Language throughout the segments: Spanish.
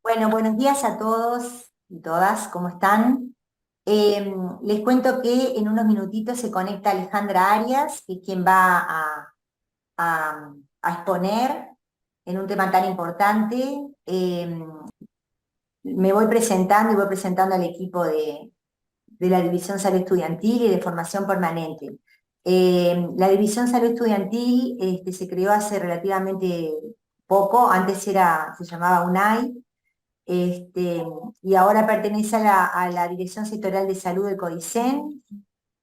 Bueno, buenos días a todos y todas, ¿cómo están? Les cuento que en unos minutitos se conecta Alejandra Arias, que es quien va a exponer en un tema tan importante. Me voy presentando y voy presentando al equipo de la División Salud Estudiantil y de Formación Permanente. La División Salud Estudiantil se creó hace relativamente poco, antes se llamaba UNAI, este, y ahora pertenece a la Dirección Sectorial de Salud del CODICEN,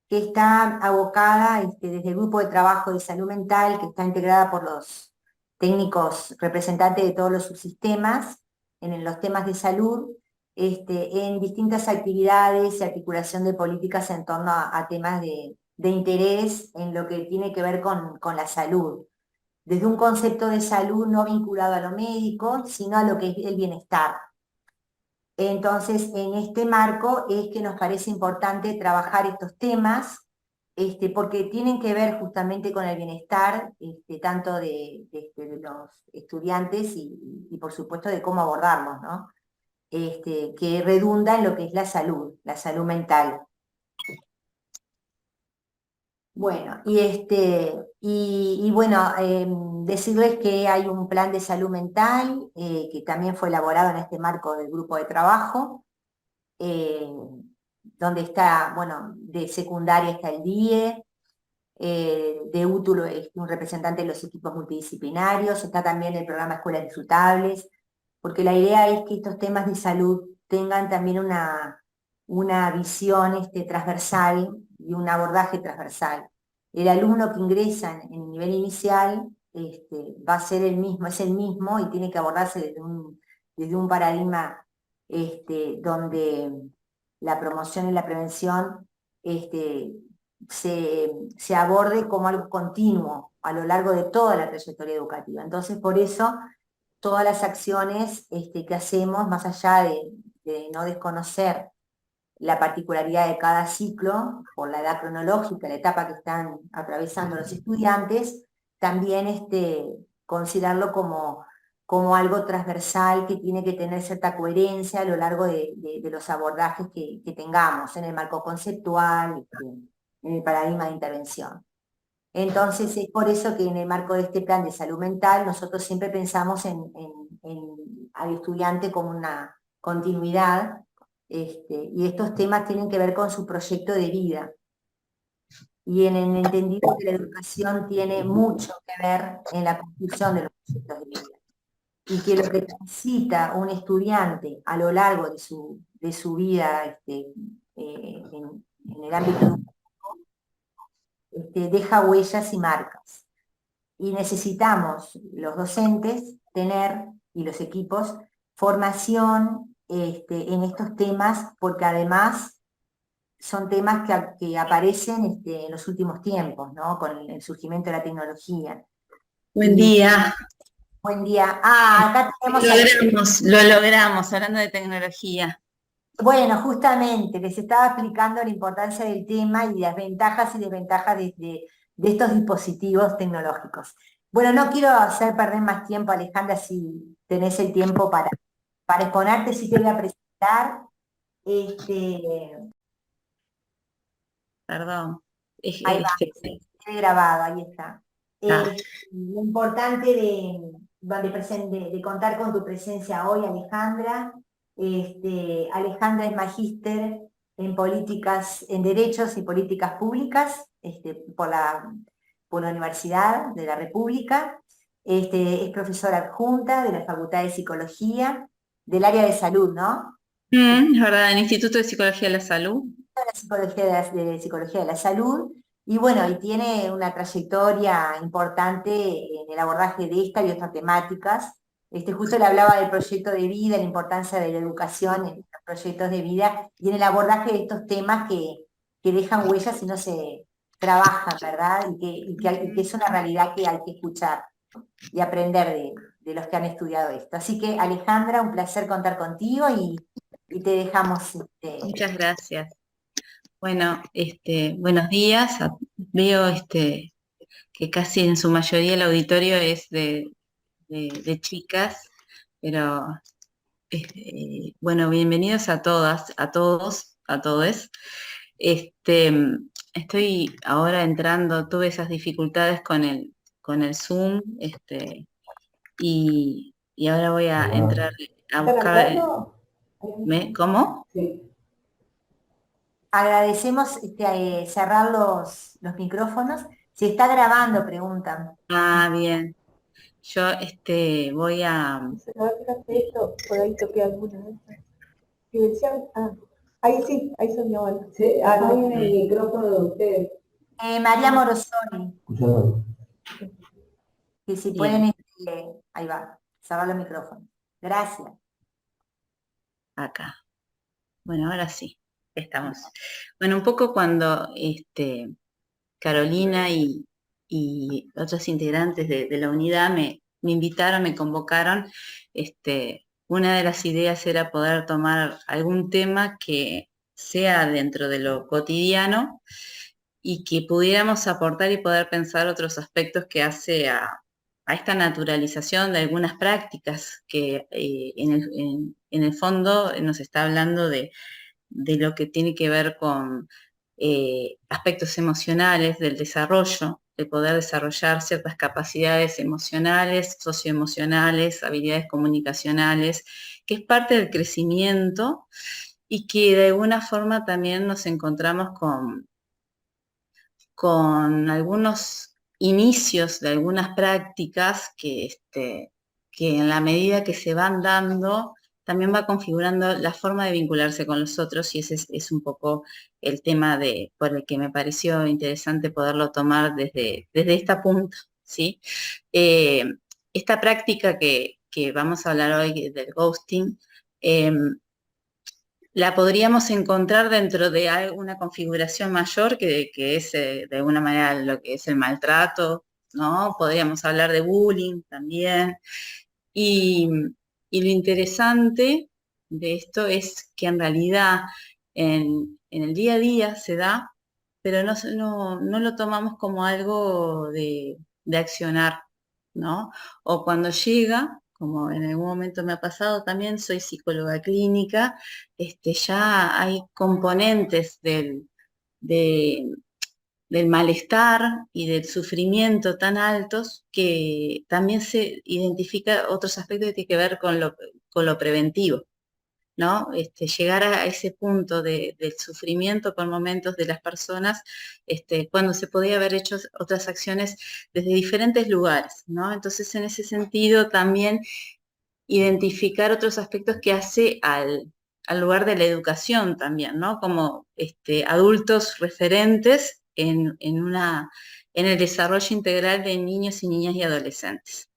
que está abocada desde el Grupo de Trabajo de Salud Mental, que está integrada por los técnicos representantes de todos los subsistemas en los temas de salud, en distintas actividades y articulación de políticas en torno a temas de interés en lo que tiene que ver con la salud, desde un concepto de salud no vinculado a lo médico, sino a lo que es el bienestar. Entonces, en este marco es que nos parece importante trabajar estos temas, porque tienen que ver justamente con el bienestar, tanto de los estudiantes y, por supuesto, de cómo abordarlos, ¿no? Que redunda en lo que es la salud mental. Bueno, y bueno, decirles que hay un plan de salud mental que también fue elaborado en este marco del grupo de trabajo, eh, donde está, bueno, de secundaria está el DIE, de útulo es un representante de los equipos multidisciplinarios, está también el programa Escuelas Disfrutables, porque la idea es que estos temas de salud tengan también una visión transversal y un abordaje transversal. El alumno que ingresa en el nivel inicial va a ser el mismo, es el mismo y tiene que abordarse desde un paradigma donde la promoción y la prevención este, se aborde como algo continuo a lo largo de toda la trayectoria educativa. Entonces, por eso, todas las acciones que hacemos, más allá de no desconocer la particularidad de cada ciclo, por la edad cronológica, la etapa que están atravesando los estudiantes, también considerarlo como algo transversal que tiene que tener cierta coherencia a lo largo de los abordajes que tengamos en el marco conceptual, en el paradigma de intervención. Entonces es por eso que en el marco de este plan de salud mental nosotros siempre pensamos al estudiante como una continuidad, y estos temas tienen que ver con su proyecto de vida. Y en el entendido que la educación tiene mucho que ver en la construcción de los proyectos de vida. Y que lo que transita un estudiante a lo largo de su vida en el ámbito educativo, deja huellas y marcas. Y necesitamos los docentes tener, y los equipos, formación en estos temas, porque además son temas que aparecen en los últimos tiempos, ¿no? Con el surgimiento de la tecnología. Buen Y día. buen día. Acá tenemos Lo logramos, hablando de tecnología. bueno, justamente, les estaba explicando la importancia del tema y las ventajas y desventajas de estos dispositivos tecnológicos. Bueno, no quiero hacer perder más tiempo, Alejandra, si tenés el tiempo para exponerte, sí te voy a presentar. Este, Perdón. Ahí va, Este, sí, quede grabado, ahí está. ah, Lo importante de contar con tu presencia hoy, Alejandra. Alejandra es magíster en políticas, en derechos y políticas públicas, por la Universidad de la República. Es profesora adjunta de la Facultad de Psicología, del área de salud, ¿no? es verdad, el Instituto de Psicología de la Salud. La psicología de psicología de la salud, y bueno, y tiene una trayectoria importante en el abordaje de esta y otras temáticas. Justo le hablaba del proyecto de vida, la importancia de la educación en los proyectos de vida y en el abordaje de estos temas que dejan huellas y no se trabajan, ¿verdad? Y que es una realidad que hay que escuchar y aprender de los que han estudiado esto. Así que, Alejandra, un placer contar contigo y te dejamos. Muchas gracias. Bueno, buenos días. Veo que casi en su mayoría el auditorio es de chicas, pero Bueno, bienvenidos a todas, a todos, a todes. Este, Estoy ahora entrando, tuve esas dificultades con el Zoom, y ahora voy a entrar a buscar. ¿Cómo? Agradecemos cerrar los micrófonos. Si está grabando, preguntan. Ah, bien. Yo voy a. Esto, por ahí toqué alguna vez. Y decían, ahí sí, ahí son mi abuela. Sí, ahí en el micrófono de ustedes. María Morosoni, que si Bien. pueden, ahí va, cerrar los micrófonos. Gracias. Acá. Bueno, ahora sí, estamos. Bueno, un poco cuando Carolina y otros integrantes de la unidad me invitaron, me convocaron, una de las ideas era poder tomar algún tema que sea dentro de lo cotidiano y que pudiéramos aportar y poder pensar otros aspectos que hace a esta naturalización de algunas prácticas que en el fondo nos está hablando de lo que tiene que ver con aspectos emocionales del desarrollo, de poder desarrollar ciertas capacidades emocionales, socioemocionales, habilidades comunicacionales, que es parte del crecimiento y que de alguna forma también nos encontramos con algunos inicios de algunas prácticas que en la medida que se van dando, también va configurando la forma de vincularse con los otros, y ese es un poco el tema por el que me pareció interesante poderlo tomar desde esta punta, ¿sí? Eh, Esta práctica que vamos a hablar hoy del ghosting, la podríamos encontrar dentro de alguna configuración mayor que es de alguna manera lo que es el maltrato, ¿no? Podríamos hablar de bullying también. Y, y lo interesante de esto es que en realidad en el día a día se da, pero no lo tomamos como algo de accionar, ¿no? O cuando llega, como en algún momento me ha pasado también, soy psicóloga clínica, ya hay componentes de- del malestar y del sufrimiento tan altos que también se identifica otros aspectos que tienen que ver con lo preventivo, ¿no? Llegar a ese punto del sufrimiento por momentos de las personas, cuando se podía haber hecho otras acciones desde diferentes lugares, ¿no? Entonces, en ese sentido, también identificar otros aspectos que hace al lugar de la educación también, ¿no? Como adultos referentes en el desarrollo integral de niños y niñas y adolescentes.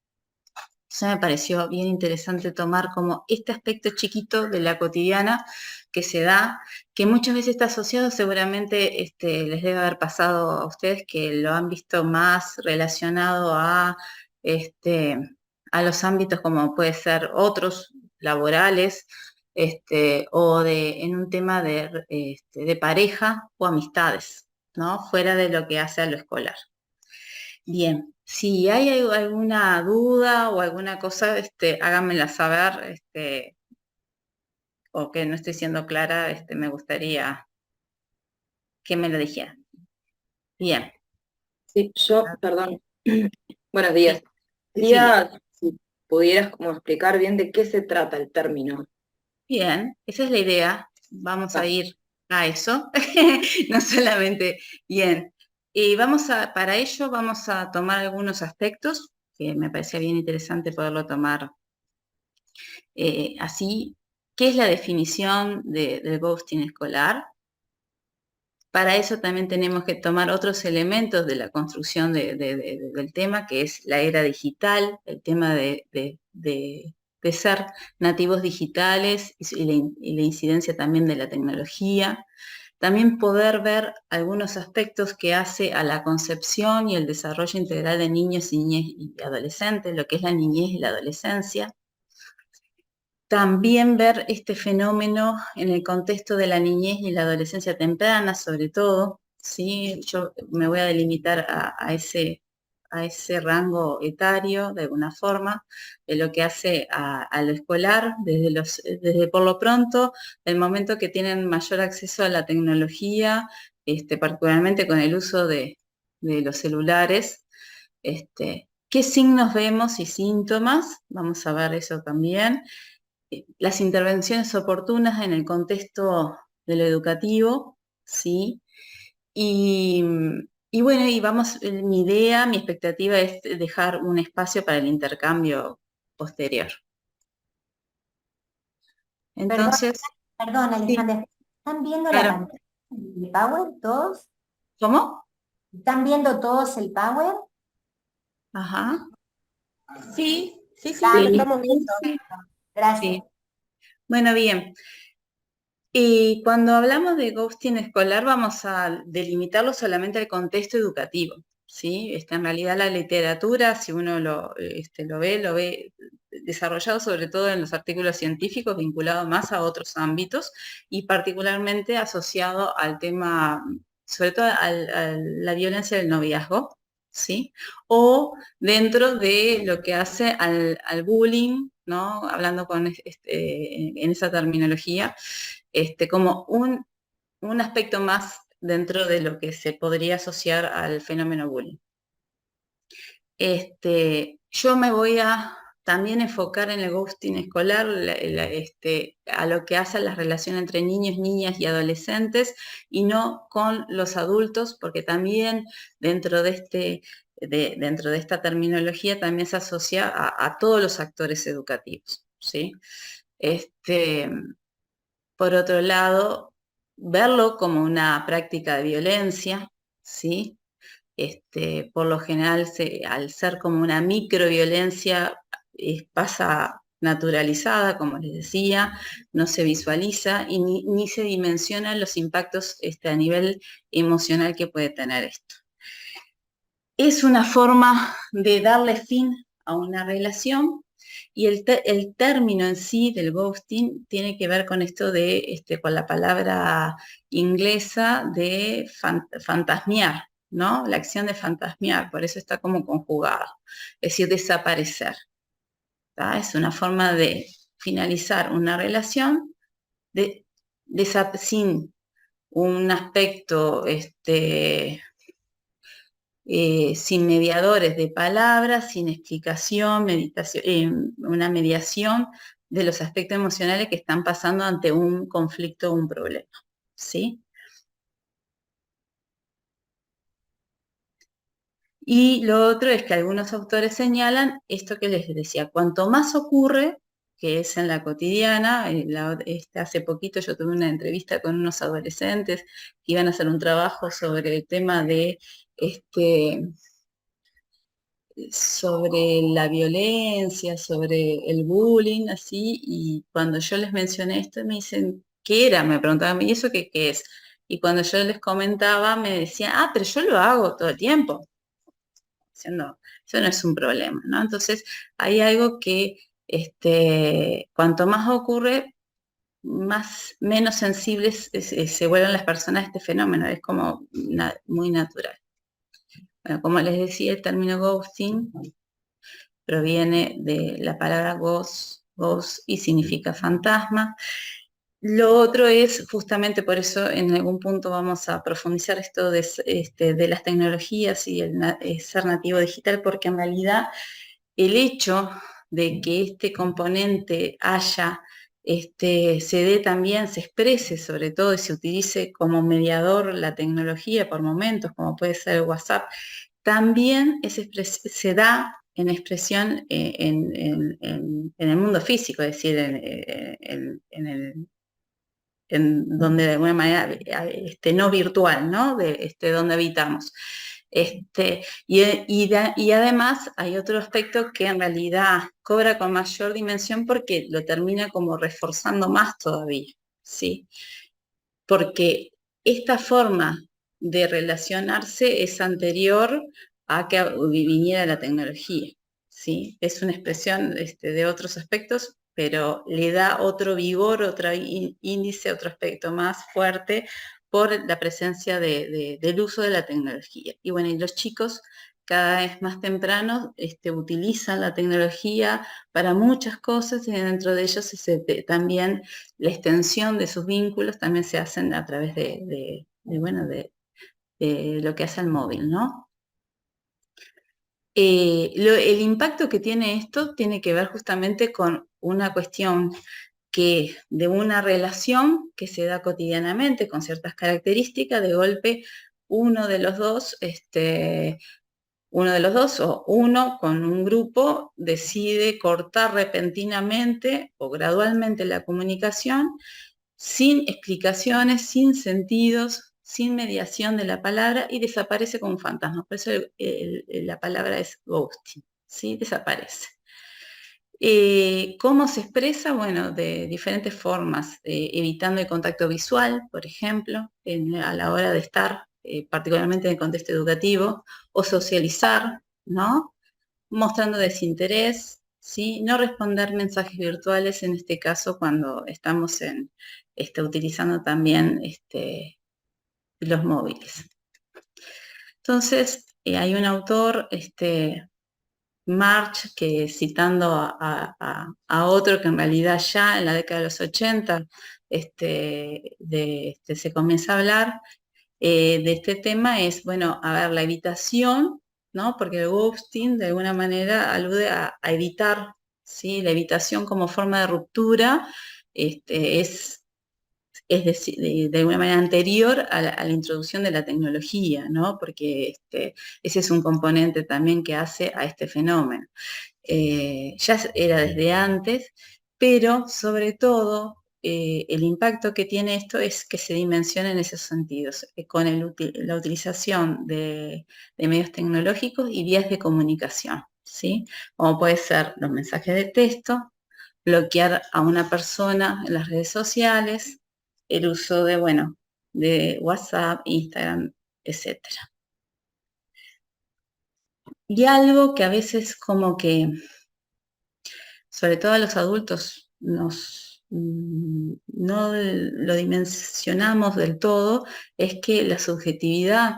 Eso me pareció bien interesante tomar como este aspecto chiquito de la cotidiana que se da, que muchas veces está asociado, seguramente les debe haber pasado a ustedes que lo han visto más relacionado a los ámbitos como puede ser otros laborales, en un tema de pareja o amistades, ¿no? Fuera de lo que hace a lo escolar. Bien, si hay alguna duda o alguna cosa, háganmela saber, o que no estoy siendo clara, me gustaría que me lo dijeran. Bien. Sí, perdón, buenos días. Sí, Quería, si pudieras como explicar bien de qué se trata el término. bien, esa es la idea. Vamos a ir a eso, no solamente bien. Y para ello vamos a tomar algunos aspectos que me parecía bien interesante poderlo tomar así. ¿Qué es la definición del ghosting escolar? Para eso también tenemos que tomar otros elementos de la construcción del tema, que es la era digital, el tema de ser nativos digitales y la incidencia también de la tecnología. También poder ver algunos aspectos que hace a la concepción y el desarrollo integral de niños y niñas y adolescentes, lo que es la niñez y la adolescencia. También ver este fenómeno en el contexto de la niñez y la adolescencia temprana, sobre todo, ¿sí? Yo me voy a delimitar a a ese rango etario, de alguna forma, de lo que hace a lo escolar, desde por lo pronto, el momento que tienen mayor acceso a la tecnología, particularmente con el uso de los celulares. ¿Qué signos vemos y síntomas? Vamos a ver eso también. Las intervenciones oportunas en el contexto de lo educativo, ¿sí? Y bueno, mi idea, mi expectativa es dejar un espacio para el intercambio posterior. Entonces, Perdón, sí, Alejandra, ¿están viendo la claro. pantalla de Power todos? ¿Cómo? ¿Están viendo todos el Power? Ajá. Sí, sí, sí, Lo sí. estamos viendo. Gracias. Sí. Bueno, bien. Y cuando hablamos de ghosting escolar vamos a delimitarlo solamente al contexto educativo, ¿sí? En realidad la literatura, si uno lo ve desarrollado sobre todo en los artículos científicos, vinculado más a otros ámbitos y particularmente asociado al tema, sobre todo a la violencia del noviazgo, ¿sí? O dentro de lo que hace al bullying, ¿no? Hablando en esa terminología, como un aspecto más dentro de lo que se podría asociar al fenómeno bullying. Yo me voy a también enfocar en el ghosting escolar, a lo que hace a la relación entre niños, niñas y adolescentes, y no con los adultos, porque también dentro de esta terminología también se asocia a todos los actores educativos, ¿sí? Por otro lado, verlo como una práctica de violencia, ¿sí? Por lo general, al ser como una microviolencia, pasa naturalizada, como les decía, no se visualiza y ni se dimensionan los impactos a nivel emocional que puede tener esto. Es una forma de darle fin a una relación y el término en sí del ghosting tiene que ver con esto con la palabra inglesa de fantasmear, ¿no? La acción de fantasmear, por eso está como conjugada, es decir, desaparecer. ¿Tá? Es una forma de finalizar una relación sin un aspecto sin mediadores de palabras, sin explicación, una mediación de los aspectos emocionales que están pasando ante un conflicto o un problema, ¿sí? Y lo otro es que algunos autores señalan esto que les decía, cuanto más ocurre, que es en la cotidiana, hace poquito yo tuve una entrevista con unos adolescentes que iban a hacer un trabajo sobre el tema de sobre la violencia, sobre el bullying, así, y cuando yo les mencioné esto me dicen, ¿qué era? Me preguntaban, ¿y eso qué es? Y cuando yo les comentaba me decían, pero yo lo hago todo el tiempo. Diciendo, eso no es un problema, ¿no? Entonces, hay algo que cuanto más ocurre, menos sensibles se vuelven las personas a este fenómeno, es como muy natural. Bueno, como les decía, el término ghosting proviene de la palabra ghost y significa fantasma. Lo otro es, justamente por eso en algún punto vamos a profundizar esto de las tecnologías y el ser nativo digital, porque en realidad el hecho de que este componente se dé también, se exprese sobre todo y se utilice como mediador la tecnología por momentos, como puede ser el WhatsApp, también se da en expresión en el mundo físico, es decir, en donde de alguna manera, no virtual, ¿no? Donde habitamos. Y además hay otro aspecto que en realidad cobra con mayor dimensión porque lo termina como reforzando más todavía, ¿sí? Porque esta forma de relacionarse es anterior a que viniera la tecnología, ¿sí? Es una expresión de otros aspectos, pero le da otro vigor, otro índice, otro aspecto más fuerte por la presencia del uso de la tecnología. Y bueno, y los chicos cada vez más tempranos utilizan la tecnología para muchas cosas y dentro de ellos también la extensión de sus vínculos también se hacen a través de lo que hace el móvil, ¿no? El impacto que tiene esto tiene que ver justamente con una cuestión de una relación que se da cotidianamente con ciertas características. De golpe uno de los dos o uno con un grupo decide cortar repentinamente o gradualmente la comunicación sin explicaciones, sin sentidos, sin mediación de la palabra y desaparece como un fantasma. Por eso la palabra es ghosting, ¿sí? Desaparece. ¿Cómo se expresa? Bueno, de diferentes formas, evitando el contacto visual, por ejemplo, a la hora de estar, particularmente en el contexto educativo, o socializar, ¿no? Mostrando desinterés, ¿sí? No responder mensajes virtuales, en este caso cuando estamos utilizando también los móviles. Entonces, hay un autor, March, que citando a otro que en realidad ya en la década de los 80 se comienza a hablar de este tema, es, bueno, a ver, la evitación, ¿no? Porque el ghosting de alguna manera alude a evitar, ¿sí? La evitación como forma de ruptura es decir, de alguna manera anterior a la introducción de la tecnología, ¿no? Porque ese es un componente también que hace a este fenómeno. Ya era desde antes, pero sobre todo el impacto que tiene esto es que se dimensiona en esos sentidos, con la utilización de medios tecnológicos y vías de comunicación, ¿sí? Como puede ser los mensajes de texto, bloquear a una persona en las redes sociales, el uso de WhatsApp, Instagram, etc. Y algo que a veces como que, sobre todo a los adultos, no lo dimensionamos del todo, es que la subjetividad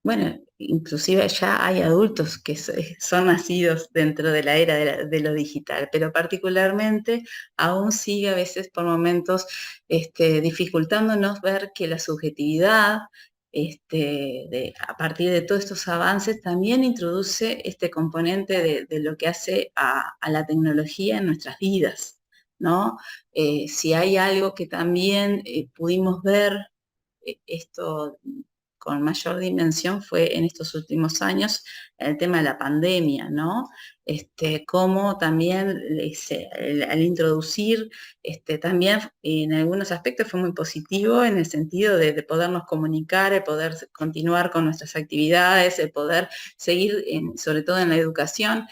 bueno, inclusive ya hay adultos que son nacidos dentro de la era de lo digital, pero particularmente aún sigue a veces por momentos dificultándonos ver que la subjetividad, a partir de todos estos avances, también introduce este componente de lo que hace a la tecnología en nuestras vidas, ¿no? Si hay algo que también pudimos ver, esto con mayor dimensión fue en estos últimos años el tema de la pandemia, ¿no? Cómo también al introducir, también en algunos aspectos fue muy positivo en el sentido de podernos comunicar, de poder continuar con nuestras actividades, de poder seguir, sobre todo en la educación,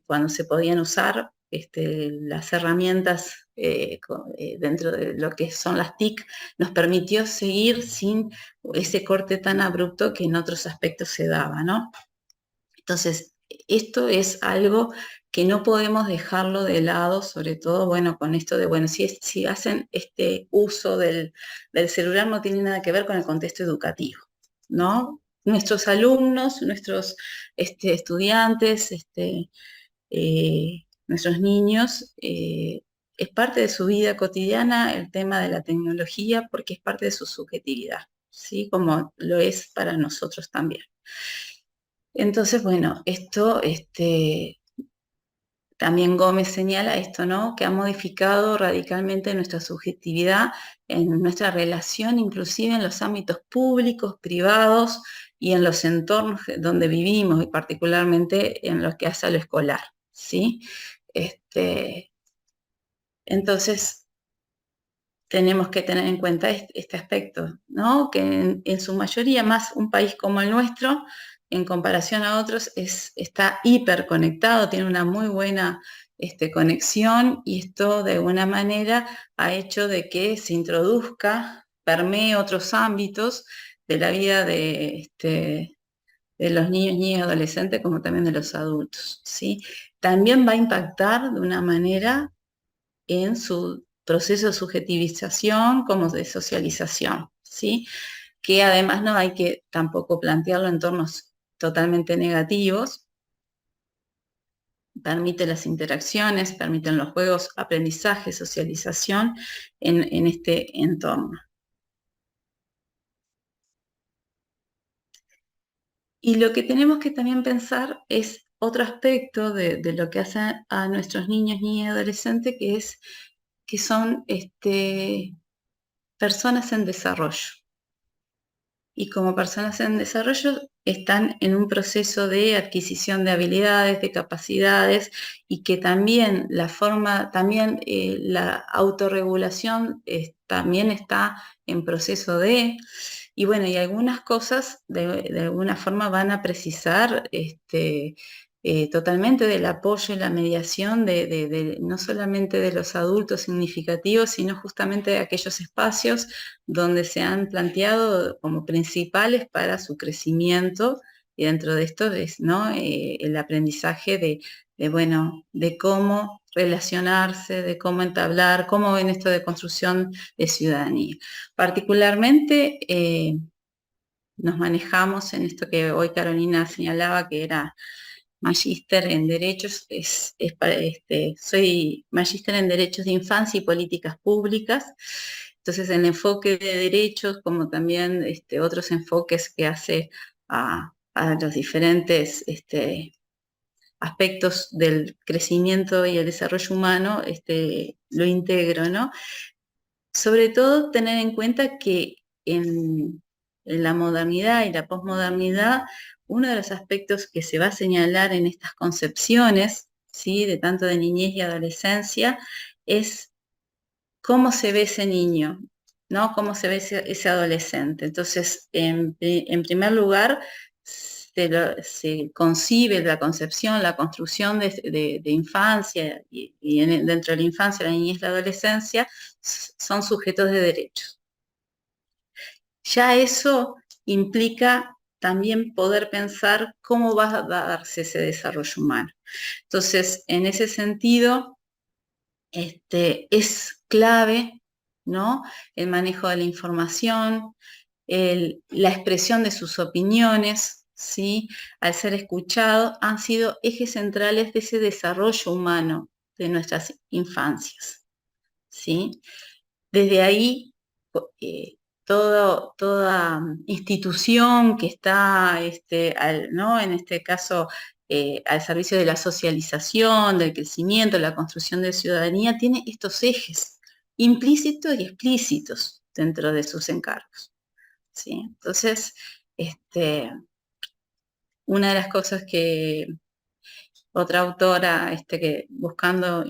cuando se podían usar las herramientas dentro de lo que son las TIC, nos permitió seguir sin ese corte tan abrupto que en otros aspectos se daba, ¿no? Entonces, esto es algo que no podemos dejarlo de lado, sobre todo, bueno, con esto de, bueno, si hacen este uso del celular no tiene nada que ver con el contexto educativo, ¿no? Nuestros alumnos, nuestros estudiantes, nuestros niños, es parte de su vida cotidiana el tema de la tecnología porque es parte de su subjetividad, ¿sí? Como lo es para nosotros también. Entonces, bueno, esto, también Gómez señala esto, ¿no? Que ha modificado radicalmente nuestra subjetividad en nuestra relación, inclusive en los ámbitos públicos, privados y en los entornos donde vivimos, y particularmente en lo que hace a lo escolar, ¿sí? Entonces, tenemos que tener en cuenta este aspecto, ¿no? Que en su mayoría, más un país como el nuestro, en comparación a otros, está hiperconectado, tiene una muy buena conexión, y esto de alguna manera ha hecho de que se introduzca, permee otros ámbitos de la vida de los niños, niñas y adolescentes, como también de los adultos, ¿sí? También va a impactar de una manera en su proceso de subjetivización como de socialización, ¿sí? que además no hay que tampoco plantearlo en entornos totalmente negativos. Permite las interacciones, permiten los juegos, aprendizaje, socialización en este entorno. Y lo que tenemos que también pensar es otro aspecto de lo que hace a nuestros niños, niñas y adolescentes, que son personas en desarrollo. Y como personas en desarrollo están en un proceso de adquisición de habilidades, de capacidades, y que también la autorregulación también está en proceso de, y bueno, y algunas cosas de alguna forma van a precisar totalmente del apoyo y la mediación no solamente de los adultos significativos, sino justamente de aquellos espacios donde se han planteado como principales para su crecimiento, y dentro de esto es, ¿no? El aprendizaje de cómo relacionarse, de cómo entablar, cómo ven esto de construcción de ciudadanía. Particularmente nos manejamos en esto que hoy Carolina señalaba, que era magíster en Derechos, soy magíster en Derechos de Infancia y Políticas Públicas. Entonces, el enfoque de derechos, como también otros enfoques que hace a los diferentes aspectos del crecimiento y el desarrollo humano, lo integro, ¿no? Sobre todo tener en cuenta que en la modernidad y la posmodernidad, uno de los aspectos que se va a señalar en estas concepciones, ¿sí?, de tanto de niñez y adolescencia, es cómo se ve ese niño, ¿no? Cómo se ve ese adolescente. Entonces, en primer lugar, se concibe la concepción, la construcción de infancia, dentro de la infancia, la niñez y la adolescencia, son sujetos de derechos. Ya eso implica también poder pensar cómo va a darse ese desarrollo humano. Entonces, en ese sentido, es clave, ¿no?, el manejo de la información, la expresión de sus opiniones, ¿sí?, al ser escuchado, han sido ejes centrales de ese desarrollo humano de nuestras infancias, ¿sí? Desde ahí, toda institución que está, ¿no?, en este caso, al servicio de la socialización, del crecimiento, la construcción de ciudadanía, tiene estos ejes implícitos y explícitos dentro de sus encargos, ¿sí? Entonces, una de las cosas que otra autora, que buscando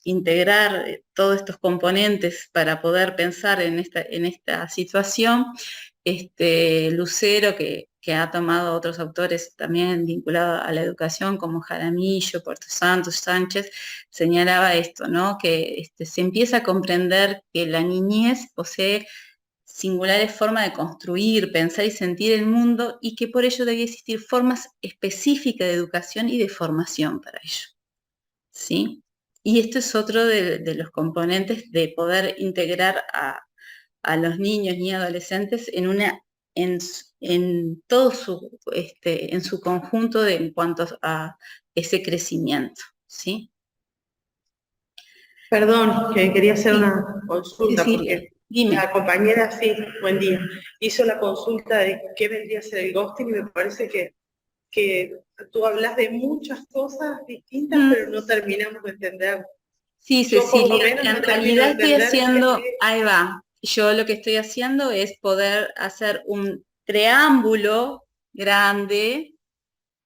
integrar todos estos componentes para poder pensar en esta situación, Lucero, que ha tomado otros autores también vinculados a la educación, como Jaramillo, Puerto Santos, Sánchez, señalaba esto, ¿no?, que se empieza a comprender que la niñez posee singulares formas de construir, pensar y sentir el mundo, y que por ello debía existir formas específicas de educación y de formación para ello, ¿sí? Y esto es otro de los componentes de poder integrar a los niños y adolescentes en todo en su conjunto en cuanto a ese crecimiento, ¿sí? Perdón, que quería hacer Sí. una consulta, Sí, porque dime. la compañera, sí, buen día, hizo la consulta de qué vendría a ser el ghosting, y me parece que tú hablas de muchas cosas distintas, pero no terminamos de entender. Sí, Yo por lo Cecilia, menos en no termino realidad de estoy entender haciendo, qué. ahí va, yo lo que estoy haciendo es poder hacer un preámbulo grande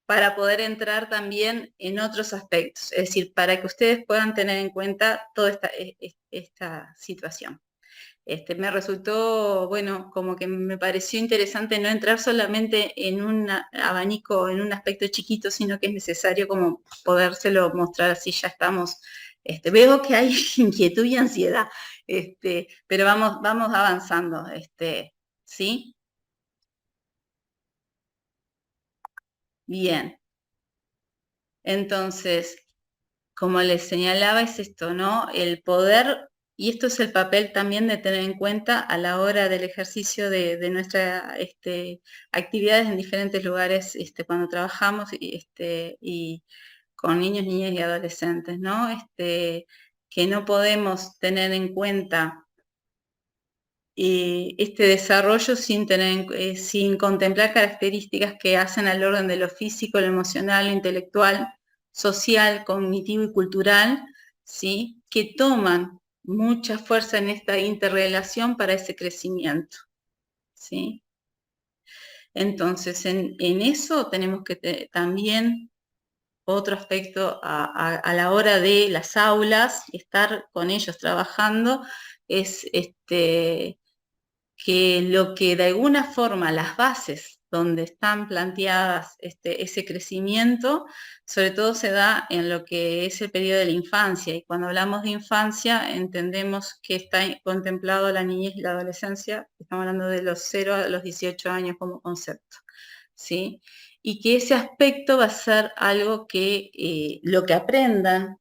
para poder entrar también en otros aspectos, es decir, para que ustedes puedan tener en cuenta toda esta situación. Me resultó, bueno, como que me pareció interesante no entrar solamente en un abanico, en un aspecto chiquito, sino que es necesario como podérselo mostrar, así ya estamos. Veo que hay inquietud y ansiedad, pero vamos avanzando, ¿sí? Bien. Entonces, como les señalaba, es esto, ¿no? El poder Y esto es el papel también de tener en cuenta a la hora del ejercicio de nuestras actividades en diferentes lugares cuando trabajamos y con niños, niñas y adolescentes, ¿no? Que no podemos tener en cuenta este desarrollo sin contemplar características que hacen al orden de lo físico, lo emocional, lo intelectual, social, cognitivo y cultural, ¿sí? Que toman mucha fuerza en esta interrelación para ese crecimiento, ¿sí? Entonces, en eso tenemos que también otro aspecto a la hora de las aulas, estar con ellos trabajando, es que lo que de alguna forma las bases donde están planteadas ese crecimiento, sobre todo se da en lo que es el periodo de la infancia, y cuando hablamos de infancia entendemos que está contemplado la niñez y la adolescencia, estamos hablando de los 0 a los 18 años como concepto, ¿sí? Y que ese aspecto va a ser algo que lo que aprendan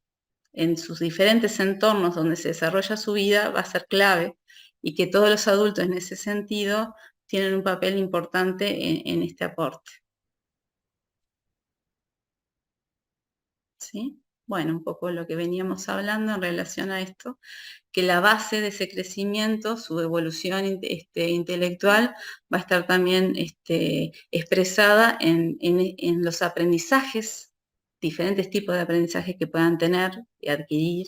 en sus diferentes entornos donde se desarrolla su vida va a ser clave, y que todos los adultos en ese sentido tienen un papel importante en este aporte. ¿Sí? Bueno, un poco lo que veníamos hablando en relación a esto, que la base de ese crecimiento, su evolución intelectual, va a estar también expresada en los aprendizajes, diferentes tipos de aprendizajes que puedan tener y adquirir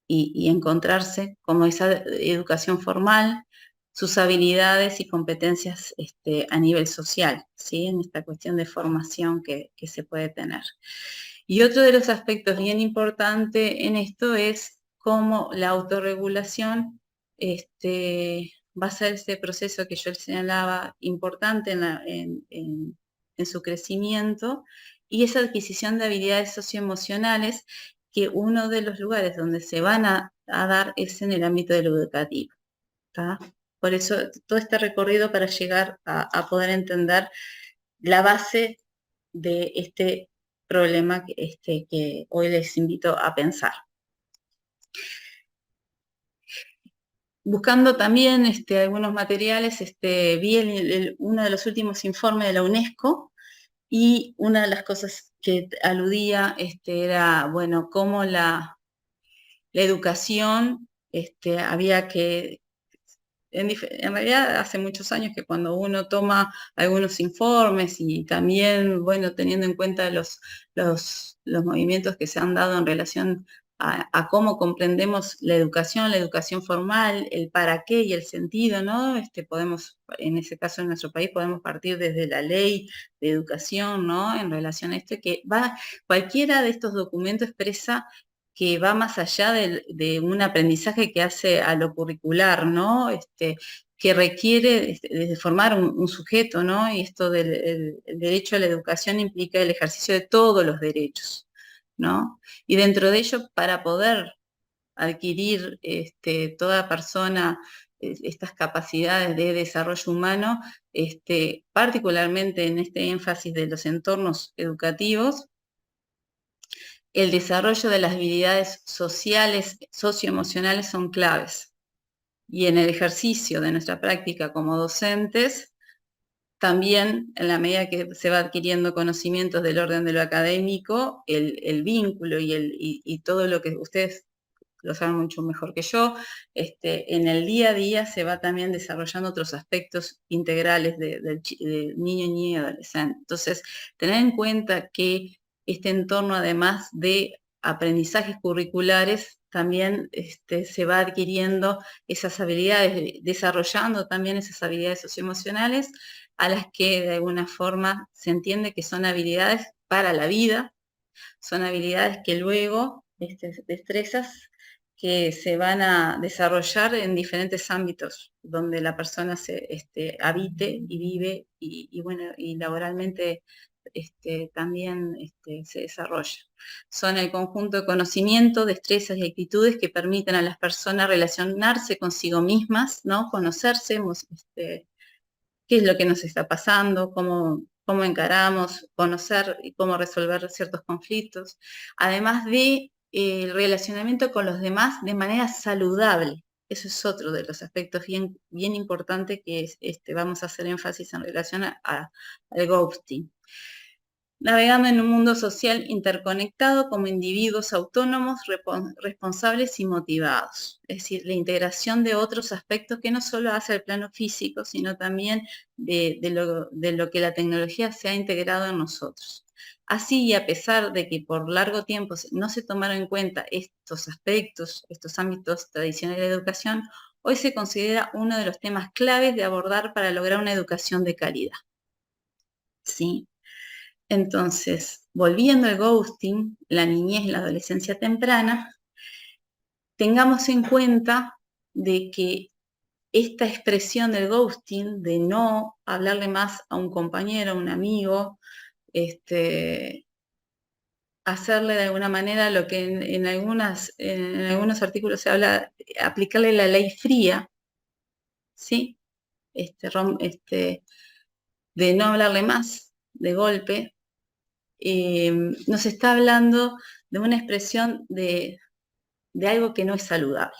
y encontrarse, como esa educación formal, sus habilidades y competencias a nivel social, ¿sí? En esta cuestión de formación que se puede tener. Y otro de los aspectos bien importante en esto es cómo la autorregulación va a ser ese proceso que yo les señalaba importante en su crecimiento, y esa adquisición de habilidades socioemocionales, que uno de los lugares donde se van a dar es en el ámbito de lo educativo, ¿tá? Por eso todo este recorrido para llegar a poder entender la base de este problema que hoy les invito a pensar. Buscando también algunos materiales, vi uno de los últimos informes de la UNESCO, y una de las cosas que aludía era, bueno, cómo la educación había que, en realidad hace muchos años que cuando uno toma algunos informes y también, bueno, teniendo en cuenta los movimientos que se han dado en relación a cómo comprendemos la educación formal, el para qué y el sentido, ¿no? Podemos, en ese caso en nuestro país, podemos partir desde la ley de educación, ¿no? En relación a esto, que cualquiera de estos documentos expresa que va más allá de un aprendizaje que hace a lo curricular, ¿no? Que requiere de formar un sujeto, ¿no? Y esto del el derecho a la educación implica el ejercicio de todos los derechos, ¿no? Y dentro de ello, para poder adquirir toda persona estas capacidades de desarrollo humano, particularmente en este énfasis de los entornos educativos, el desarrollo de las habilidades sociales, socioemocionales son claves. Y en el ejercicio de nuestra práctica como docentes, también en la medida que se va adquiriendo conocimientos del orden de lo académico, el vínculo y todo lo que ustedes lo saben mucho mejor que yo, en el día a día se va también desarrollando otros aspectos integrales del niño, niña y adolescente. Entonces, tener en cuenta que este entorno, además de aprendizajes curriculares, también se va adquiriendo esas habilidades, desarrollando también esas habilidades socioemocionales, a las que de alguna forma se entiende que son habilidades para la vida, son habilidades que luego, destrezas que se van a desarrollar en diferentes ámbitos donde la persona se habite y vive y bueno, y laboralmente también se desarrolla. Son el conjunto de conocimiento, destrezas y actitudes que permiten a las personas relacionarse consigo mismas, ¿no? Conocerse, qué es lo que nos está pasando, cómo encaramos, conocer y cómo resolver ciertos conflictos, además de el relacionamiento con los demás de manera saludable, Eso es otro de los aspectos bien, bien importantes que vamos a hacer énfasis en relación al ghosting. Navegando en un mundo social interconectado como individuos autónomos, responsables y motivados. Es decir, la integración de otros aspectos que no solo hace el plano físico, sino también de lo que la tecnología se ha integrado en nosotros. Así, y a pesar de que por largo tiempo no se tomaron en cuenta estos aspectos, estos ámbitos tradicionales de educación, hoy se considera uno de los temas claves de abordar para lograr una educación de calidad. ¿Sí? Entonces, volviendo al ghosting, la niñez y la adolescencia temprana, tengamos en cuenta de que esta expresión del ghosting, de no hablarle más a un compañero, a un amigo, hacerle de alguna manera lo que en algunos artículos se habla, aplicarle la ley fría, ¿sí? De no hablarle más de golpe, nos está hablando de una expresión de algo que no es saludable.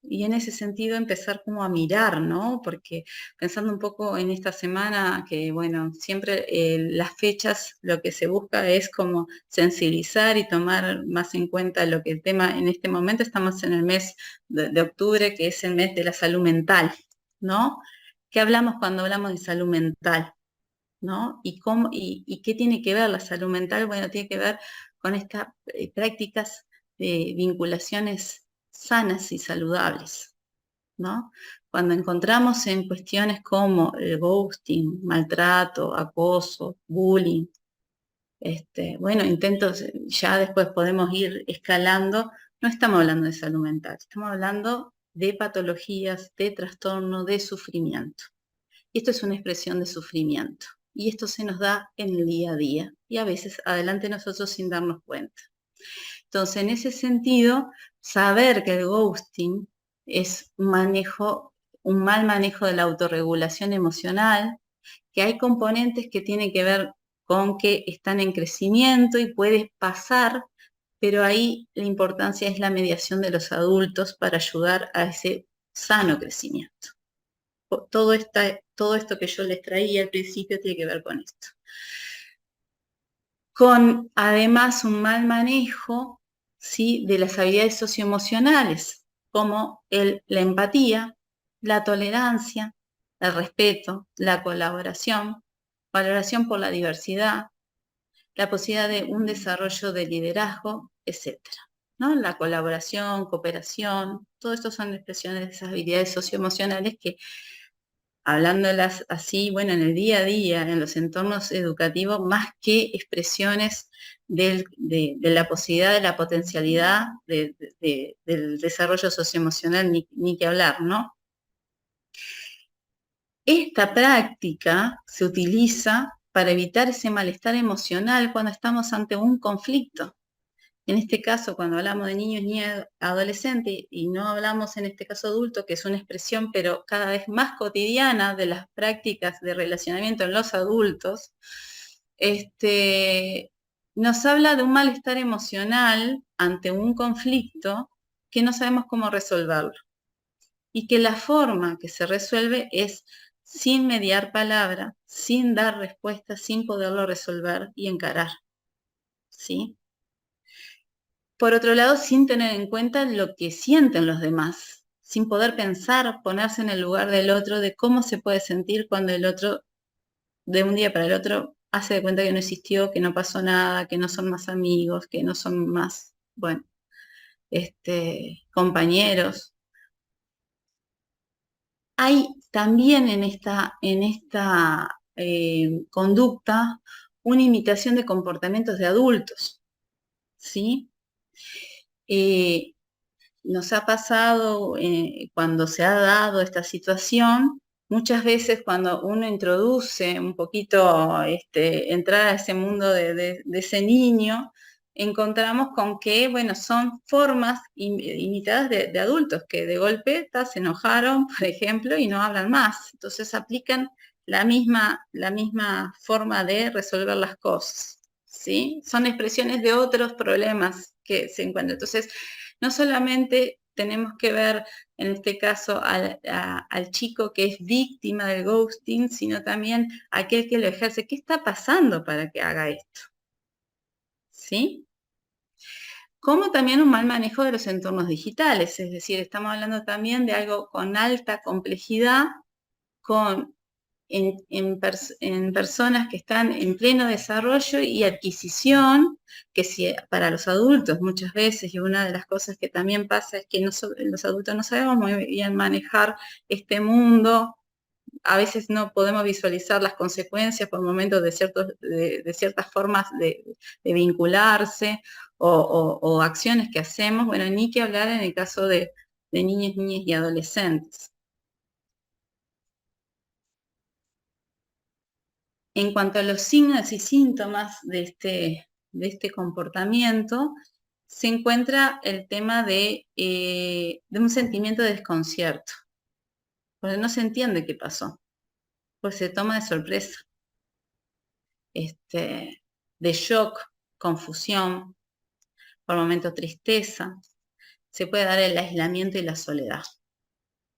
Y en ese sentido empezar como a mirar, ¿no? Porque pensando un poco en esta semana, que bueno, siempre las fechas lo que se busca es como sensibilizar y tomar más en cuenta lo que el tema, en este momento estamos en el mes de octubre, que es el mes de la salud mental, ¿no? ¿Qué hablamos cuando hablamos de salud mental? ¿No? ¿Y qué tiene que ver la salud mental? Bueno, tiene que ver con estas prácticas de vinculaciones sanas y saludables, ¿no? Cuando encontramos en cuestiones como el ghosting, maltrato, acoso, bullying, bueno, intentos, ya después podemos ir escalando, no estamos hablando de salud mental, estamos hablando de patologías, de trastorno, de sufrimiento. Y esto es una expresión de sufrimiento. Y esto se nos da en el día a día y a veces adelante nosotros sin darnos cuenta. Entonces, en ese sentido, saber que el ghosting es un mal manejo de la autorregulación emocional, que hay componentes que tienen que ver con que están en crecimiento y puede pasar, pero ahí la importancia es la mediación de los adultos para ayudar a ese sano crecimiento. Todo esto que yo les traía al principio tiene que ver con esto. Con además un mal manejo, ¿sí?, de las habilidades socioemocionales, como la empatía, la tolerancia, el respeto, la colaboración, valoración por la diversidad, la posibilidad de un desarrollo de liderazgo, etc. ¿No? La colaboración, cooperación, todo esto son expresiones de esas habilidades socioemocionales que, hablándolas así, bueno, en el día a día, en los entornos educativos, más que expresiones de la posibilidad, de la potencialidad del desarrollo socioemocional, ni que hablar, ¿no? Esta práctica se utiliza para evitar ese malestar emocional cuando estamos ante un conflicto. En este caso, cuando hablamos de niños y adolescentes, y no hablamos en este caso adulto, que es una expresión pero cada vez más cotidiana de las prácticas de relacionamiento en los adultos, nos habla de un malestar emocional ante un conflicto que no sabemos cómo resolverlo. Y que la forma que se resuelve es sin mediar palabra, sin dar respuesta, sin poderlo resolver y encarar, ¿sí? Por otro lado, sin tener en cuenta lo que sienten los demás, sin poder pensar, ponerse en el lugar del otro, de cómo se puede sentir cuando el otro, de un día para el otro, hace de cuenta que no existió, que no pasó nada, que no son más amigos, que no son más, bueno, compañeros. Hay también en esta conducta una imitación de comportamientos de adultos, ¿sí? Nos ha pasado cuando se ha dado esta situación, muchas veces cuando uno introduce un poquito, entrar a ese mundo de ese niño, encontramos con que, bueno, son formas imitadas de adultos que de golpe se enojaron, por ejemplo, y no hablan más. Entonces aplican la misma forma de resolver las cosas, ¿sí? Son expresiones de otros problemas que se encuentran. Entonces, no solamente tenemos que ver, en este caso, al chico que es víctima del ghosting, sino también aquel que lo ejerce. ¿Qué está pasando para que haga esto? ¿Sí? Como también un mal manejo de los entornos digitales, es decir, estamos hablando también de algo con alta complejidad, en personas que están en pleno desarrollo y adquisición, que si para los adultos muchas veces, y una de las cosas que también pasa es que los adultos no sabemos muy bien manejar este mundo, a veces no podemos visualizar las consecuencias por momentos de ciertas formas de vincularse o acciones que hacemos, bueno, ni que hablar en el caso de niñas y adolescentes. En cuanto a los signos y síntomas de este comportamiento, se encuentra el tema de un sentimiento de desconcierto, porque no se entiende qué pasó, pues se toma de sorpresa, de shock, confusión, por momentos tristeza, se puede dar el aislamiento y la soledad,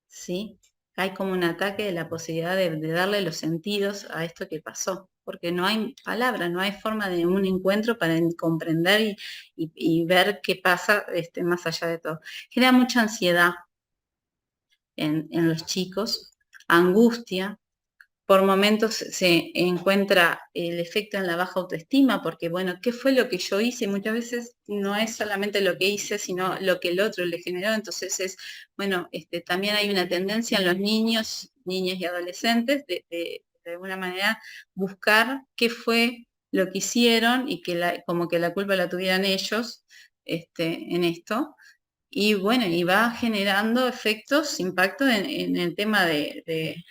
¿sí? Hay como un ataque de la posibilidad de darle los sentidos a esto que pasó, porque no hay palabras, no hay forma de un encuentro para comprender y ver qué pasa más allá de todo. Genera mucha ansiedad en los chicos, angustia. Por momentos se encuentra el efecto en la baja autoestima, porque bueno, ¿qué fue lo que yo hice? Muchas veces no es solamente lo que hice, sino lo que el otro le generó. Entonces bueno, también hay una tendencia en los niños, niñas y adolescentes de alguna manera buscar qué fue lo que hicieron y que como que la culpa la tuvieran ellos en esto. Y bueno, y va generando efectos, impactos en el tema de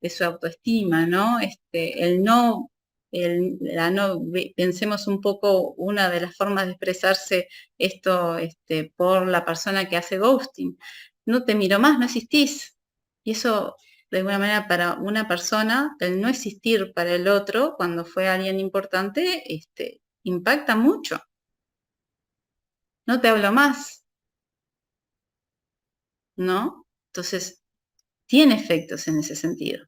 su autoestima, ¿no? Pensemos un poco, una de las formas de expresarse esto por la persona que hace ghosting. No te miro más, no existís. Y eso, de alguna manera, para una persona, el no existir para el otro, cuando fue alguien importante, impacta mucho. No te hablo más, ¿no? Entonces, tiene efectos en ese sentido.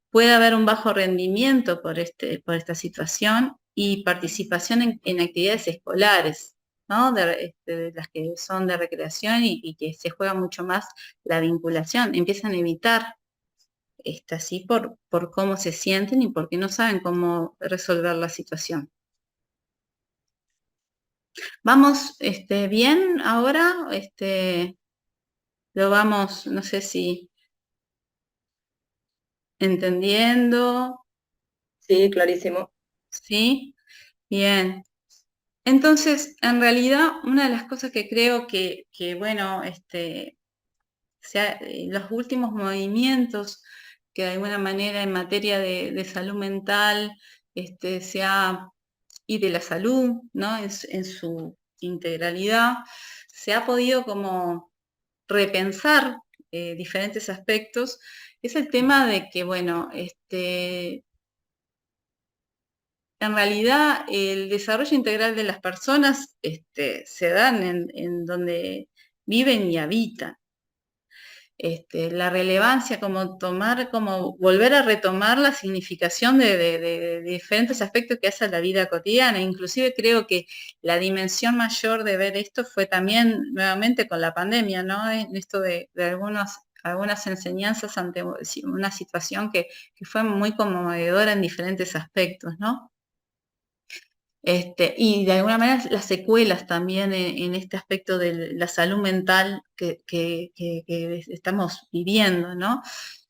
Puede haber un bajo rendimiento por esta situación y participación en actividades escolares, ¿no? De las que son de recreación y que se juega mucho más la vinculación. Empiezan a evitar así por cómo se sienten y porque no saben cómo resolver la situación. ¿Vamos bien ahora? Lo vamos, no sé si entendiendo. Sí, clarísimo. ¿Sí? Bien. Entonces, en realidad, una de las cosas que creo que bueno, los últimos movimientos que de alguna manera en materia de salud mental y de la salud, ¿no? En su integralidad, se ha podido como repensar diferentes aspectos, es el tema de que, bueno, en realidad el desarrollo integral de las personas se dan en donde viven y habitan. La relevancia, como volver a retomar la significación de diferentes aspectos que hace a la vida cotidiana. Inclusive creo que la dimensión mayor de ver esto fue también nuevamente con la pandemia, ¿no? En esto de algunas enseñanzas ante una situación que fue muy conmovedora en diferentes aspectos, ¿no? Y de alguna manera las secuelas también en este aspecto de la salud mental que estamos viviendo, ¿no?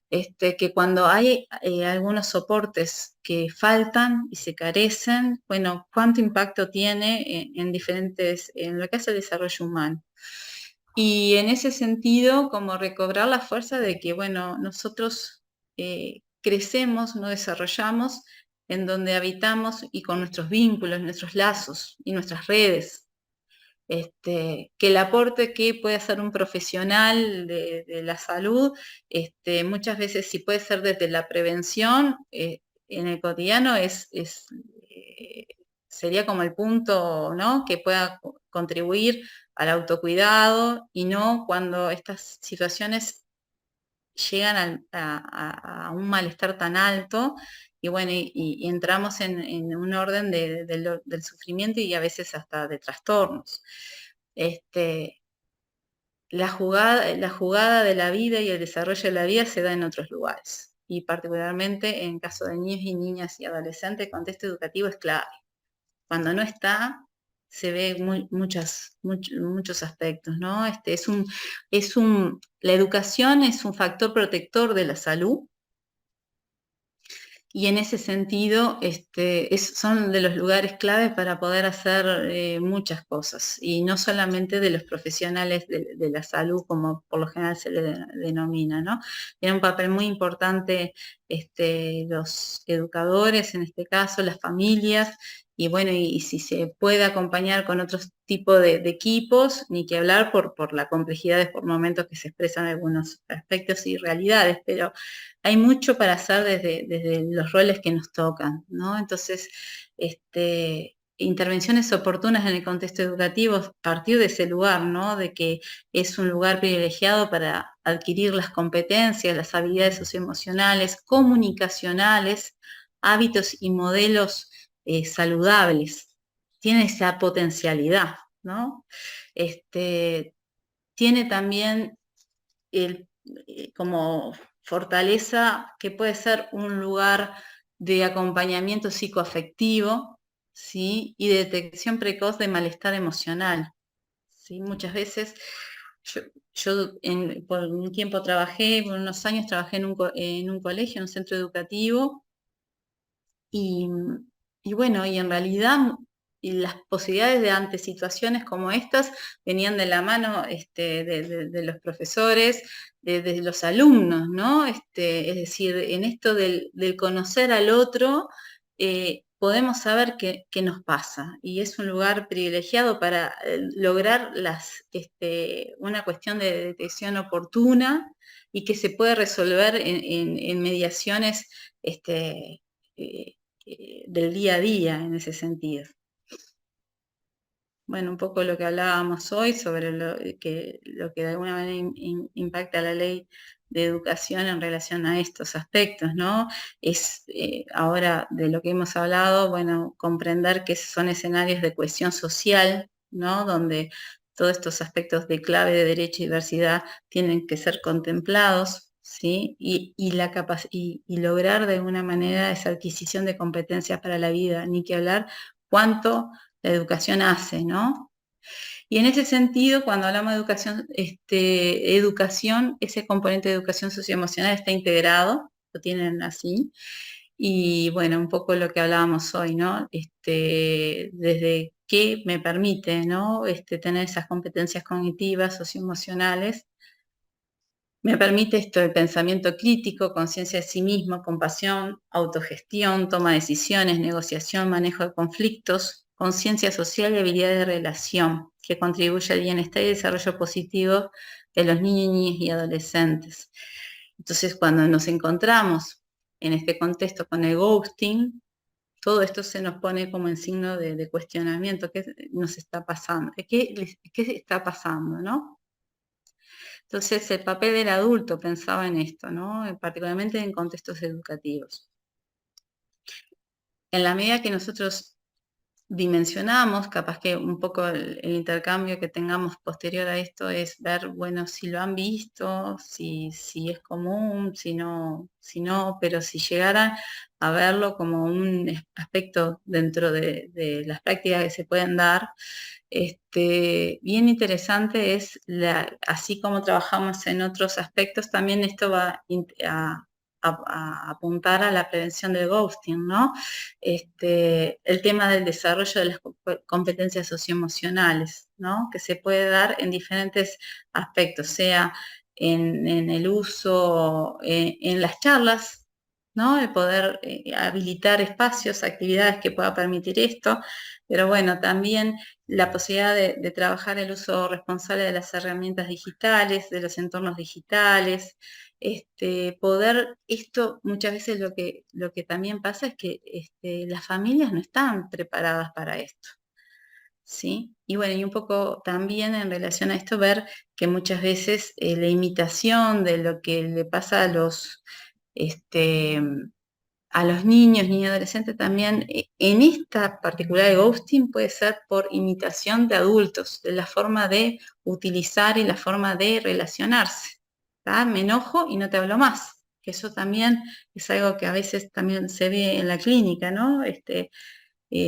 Que cuando hay algunos soportes que faltan y se carecen, bueno, ¿cuánto impacto tiene en lo que hace el desarrollo humano? Y en ese sentido, como recobrar la fuerza de que, bueno, nosotros crecemos, nos desarrollamos en donde habitamos y con nuestros vínculos, nuestros lazos y nuestras redes. Que el aporte que puede hacer un profesional de la salud, muchas veces si puede ser desde la prevención, en el cotidiano sería como el punto, ¿no? Que pueda contribuir al autocuidado y no cuando estas situaciones llegan a un malestar tan alto y bueno, y entramos en un orden del sufrimiento y a veces hasta de trastornos. La jugada de la vida y el desarrollo de la vida se da en otros lugares, y particularmente en caso de niños y niñas y adolescentes, el contexto educativo es clave. Cuando no está, se ve muchos aspectos, ¿no? La educación es un factor protector de la salud, y en ese sentido son de los lugares claves para poder hacer muchas cosas, y no solamente de los profesionales de la salud, como por lo general se le denomina, ¿no? Tiene un papel muy importante los educadores, en este caso, las familias, y bueno, y si se puede acompañar con otros tipos de equipos, ni que hablar por la complejidad por momentos que se expresan algunos aspectos y realidades, pero hay mucho para hacer desde los roles que nos tocan, ¿no? Entonces, intervenciones oportunas en el contexto educativo a partir de ese lugar, ¿no? De que es un lugar privilegiado para adquirir las competencias, las habilidades socioemocionales, comunicacionales, hábitos y modelos saludables. Tiene esa potencialidad, ¿no? Tiene también como fortaleza que puede ser un lugar de acompañamiento psicoafectivo, ¿sí? Y de detección precoz de malestar emocional, ¿sí? Muchas veces yo por un tiempo trabajé, por unos años trabajé en un colegio, en un centro educativo, y bueno, y en realidad las posibilidades ante situaciones como estas venían de la mano de los profesores, de los alumnos, ¿no? Es decir, en esto del conocer al otro, podemos saber qué nos pasa, y es un lugar privilegiado para lograr una cuestión de detección oportuna y que se puede resolver en mediaciones del día a día en ese sentido. Bueno, un poco lo que hablábamos hoy sobre lo que de alguna manera impacta la ley de educación en relación a estos aspectos, ¿no? Es ahora de lo que hemos hablado, bueno, comprender que son escenarios de cohesión social, ¿no? Donde todos estos aspectos de clave de derecho y diversidad tienen que ser contemplados, ¿sí? Y lograr de alguna manera esa adquisición de competencias para la vida, ni que hablar cuánto la educación hace, ¿no? Y en ese sentido, cuando hablamos de educación, ese componente de educación socioemocional está integrado, lo tienen así, y bueno, un poco lo que hablábamos hoy, ¿no? Desde qué me permite, ¿no? Tener esas competencias cognitivas, socioemocionales. Me permite el pensamiento crítico, conciencia de sí mismo, compasión, autogestión, toma de decisiones, negociación, manejo de conflictos, conciencia social y habilidad de relación, que contribuye al bienestar y desarrollo positivo de los niños y adolescentes. Entonces, cuando nos encontramos en este contexto con el ghosting, todo esto se nos pone como en signo de cuestionamiento. ¿Qué nos está pasando? ¿Qué está pasando, no? Entonces, el papel del adulto, pensaba en esto, ¿no? Particularmente en contextos educativos. En la medida que nosotros dimensionamos, capaz que un poco el intercambio que tengamos posterior a esto es ver, bueno, si lo han visto, si es común, si no, pero si llegaran a verlo como un aspecto dentro de las prácticas que se pueden dar, bien interesante es, así como trabajamos en otros aspectos, también esto va a apuntar a la prevención del ghosting, ¿no? El tema del desarrollo de las competencias socioemocionales, ¿no? Que se puede dar en diferentes aspectos, sea en el uso, en las charlas, ¿no? El poder habilitar espacios, actividades que pueda permitir esto, pero bueno, también la posibilidad de trabajar el uso responsable de las herramientas digitales, de los entornos digitales, esto muchas veces lo que también pasa es que las familias no están preparadas para esto, ¿sí? Y bueno, y un poco también en relación a esto, ver que muchas veces la imitación de lo que le pasa a los niños y adolescentes también, en esta particular de ghosting puede ser por imitación de adultos, de la forma de utilizar y la forma de relacionarse. ¿Tá? Me enojo y no te hablo más. Que eso también es algo que a veces también se ve en la clínica, ¿no?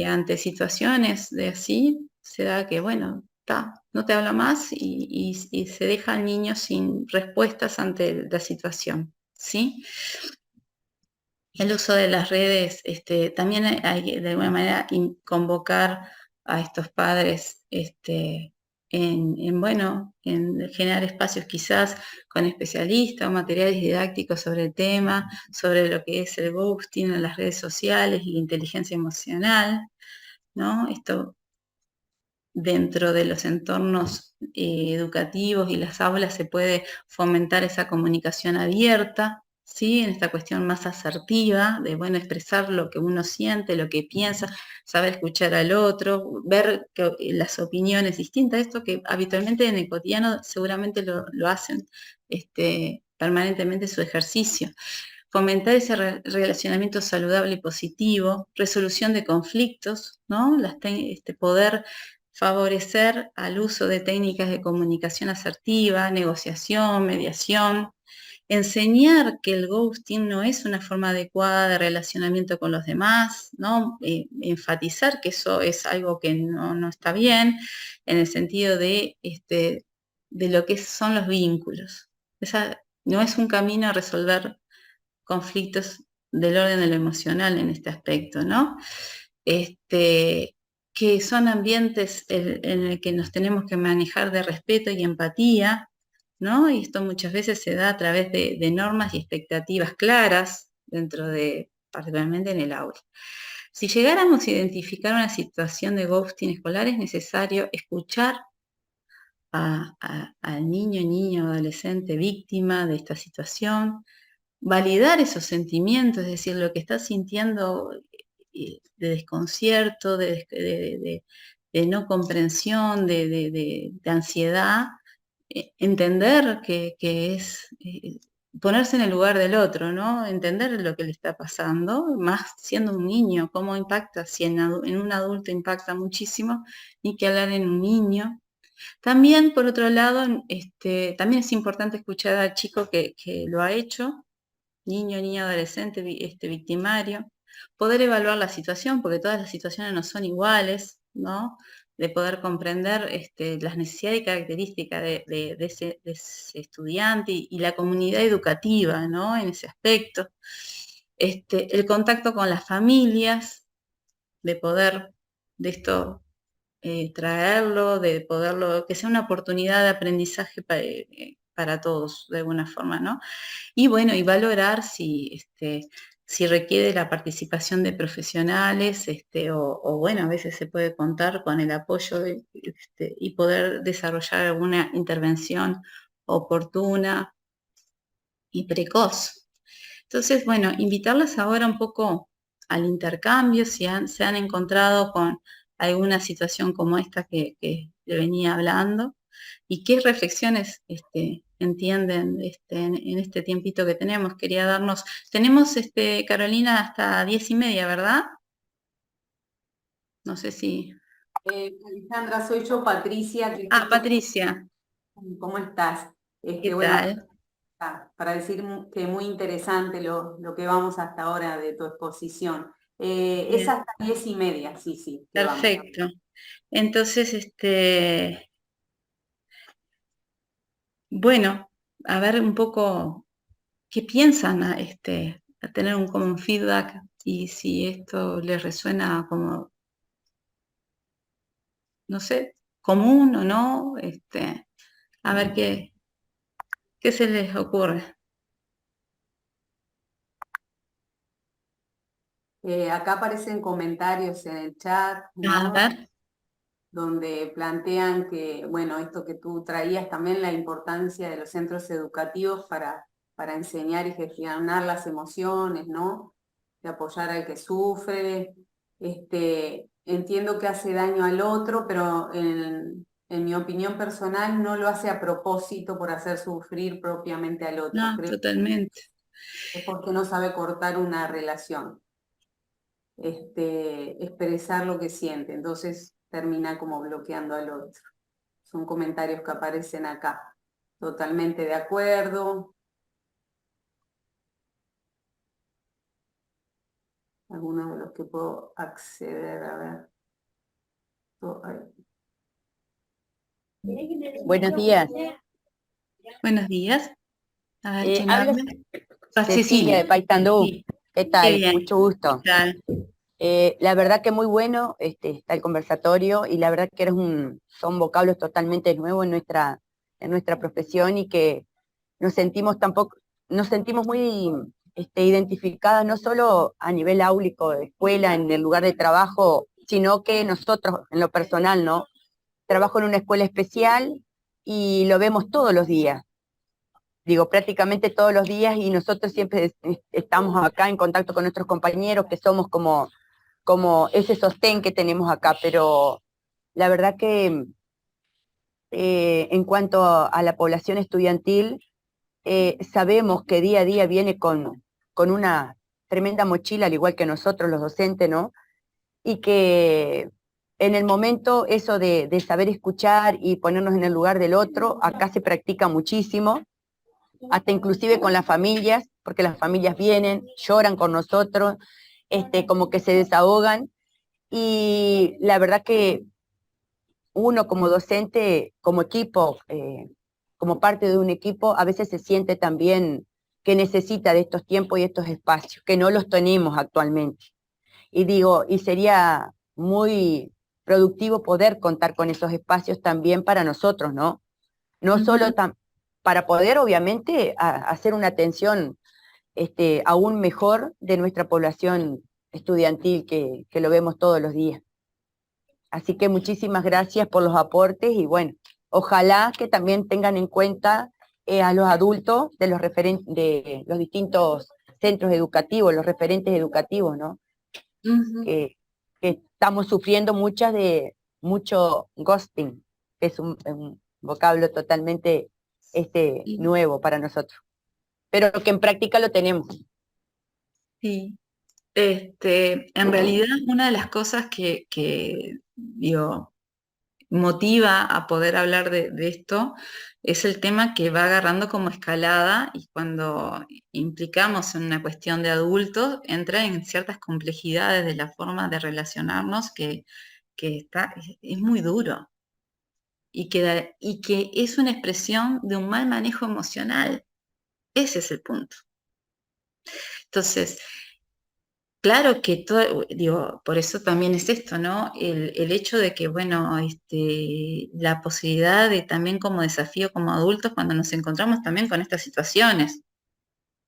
Ante situaciones de así, se da que, bueno, no te hablo más y se deja al niño sin respuestas ante la situación, ¿sí? El uso de las redes, también hay que, de alguna manera, convocar a estos padres en generar espacios quizás con especialistas o materiales didácticos sobre el tema, sobre lo que es el ghosting en las redes sociales y la inteligencia emocional, ¿no? Esto dentro de los entornos educativos y las aulas se puede fomentar esa comunicación abierta, ¿sí? En esta cuestión más asertiva, de, bueno, expresar lo que uno siente, lo que piensa, saber escuchar al otro, ver las opiniones distintas, esto que habitualmente en el cotidiano seguramente lo hacen permanentemente su ejercicio. Fomentar ese relacionamiento saludable y positivo, resolución de conflictos, ¿no? Poder favorecer al uso de técnicas de comunicación asertiva, negociación, mediación, enseñar que el ghosting no es una forma adecuada de relacionamiento con los demás, ¿no? Enfatizar que eso es algo que no está bien, en el sentido de lo que son los vínculos. Esa no es un camino a resolver conflictos del orden de lo emocional en este aspecto, ¿no? Que son ambientes en el que nos tenemos que manejar de respeto y empatía, ¿no? Y esto muchas veces se da a través de normas y expectativas claras particularmente en el aula. Si llegáramos a identificar una situación de ghosting escolar, es necesario escuchar al niño, adolescente víctima de esta situación, validar esos sentimientos, es decir, lo que estás sintiendo de desconcierto, de no comprensión, de ansiedad, entender que es ponerse en el lugar del otro, ¿no? Entender lo que le está pasando, más siendo un niño, cómo impacta, si en un adulto impacta muchísimo, ni que hablar en un niño. También, por otro lado, también es importante escuchar al chico que lo ha hecho, niño, niña, adolescente, victimario, poder evaluar la situación, porque todas las situaciones no son iguales, ¿no? De poder comprender las necesidades y características de ese estudiante y la comunidad educativa, ¿no? En ese aspecto. El contacto con las familias, de poder de esto traerlo, de poderlo, que sea una oportunidad de aprendizaje para todos, de alguna forma, ¿no? Y bueno, y valorar si requiere la participación de profesionales, o bueno, a veces se puede contar con el apoyo y poder desarrollar alguna intervención oportuna y precoz. Entonces, bueno, invitarlas ahora un poco al intercambio, si se han encontrado con alguna situación como esta que le venía hablando, y qué reflexiones entienden en este tiempito que tenemos. Quería darnos, tenemos Carolina hasta 10:30, ¿verdad? No sé si... Alejandra, soy yo, Patricia. Patricia. ¿Cómo estás? ¿Qué Bueno, tal? para decir que muy interesante lo que vamos hasta ahora de tu exposición. Es hasta 10:30, sí. que vamos. Perfecto. Entonces, bueno, a ver un poco qué piensan a tener como un feedback y si esto les resuena como, no sé, común o no, a ver qué se les ocurre. Acá aparecen comentarios en el chat, A ¿no? ver. Donde plantean que, bueno, esto que tú traías también, la importancia de los centros educativos para enseñar y gestionar las emociones, ¿no? De apoyar al que sufre. entiendo que hace daño al otro, pero en mi opinión personal no lo hace a propósito por hacer sufrir propiamente al otro. No, Creo totalmente. que es porque no sabe cortar una relación, expresar lo que siente, entonces termina como bloqueando al otro. Son comentarios que aparecen acá. Totalmente de acuerdo. Algunos de los que puedo acceder, a ver. Buenos días. Buenos días. A ver, ¿quién Habla habla? Ah, Cecilia de Paysandú. Sí, ¿Qué qué tal? bien. Mucho gusto. ¿Qué tal? La verdad que muy bueno está el conversatorio y la verdad que son vocablos totalmente nuevos en nuestra profesión y que nos sentimos muy identificadas no solo a nivel áulico de escuela, en el lugar de trabajo, sino que nosotros en lo personal, ¿no? Trabajo en una escuela especial y lo vemos todos los días. Digo, prácticamente todos los días y nosotros siempre estamos acá en contacto con nuestros compañeros que somos como ese sostén que tenemos acá, pero la verdad que en cuanto a la población estudiantil, sabemos que día a día viene con una tremenda mochila, al igual que nosotros los docentes, ¿no? Y que en el momento eso de saber escuchar y ponernos en el lugar del otro, acá se practica muchísimo, hasta inclusive con las familias, porque las familias vienen, lloran con nosotros, como que se desahogan, y la verdad que uno como docente, como equipo, como parte de un equipo, a veces se siente también que necesita de estos tiempos y estos espacios, que no los tenemos actualmente. Y digo, y sería muy productivo poder contar con esos espacios también para nosotros, ¿no? No solo para poder, obviamente, hacer una atención aún mejor de nuestra población estudiantil que lo vemos todos los días. Así que muchísimas gracias por los aportes y bueno, ojalá que también tengan en cuenta a los adultos de los distintos centros educativos, los referentes educativos, ¿no? Que estamos sufriendo mucho ghosting, que es un vocablo totalmente nuevo para nosotros, pero que en práctica lo tenemos. Sí. En realidad, una de las cosas que digo, motiva a poder hablar de esto es el tema que va agarrando como escalada y cuando implicamos en una cuestión de adultos, entra en ciertas complejidades de la forma de relacionarnos que es muy duro y que es una expresión de un mal manejo emocional. Ese es el punto. Entonces, claro que todo, digo, por eso también es esto, ¿no? El hecho de que, bueno, la posibilidad de también como desafío como adultos cuando nos encontramos también con estas situaciones,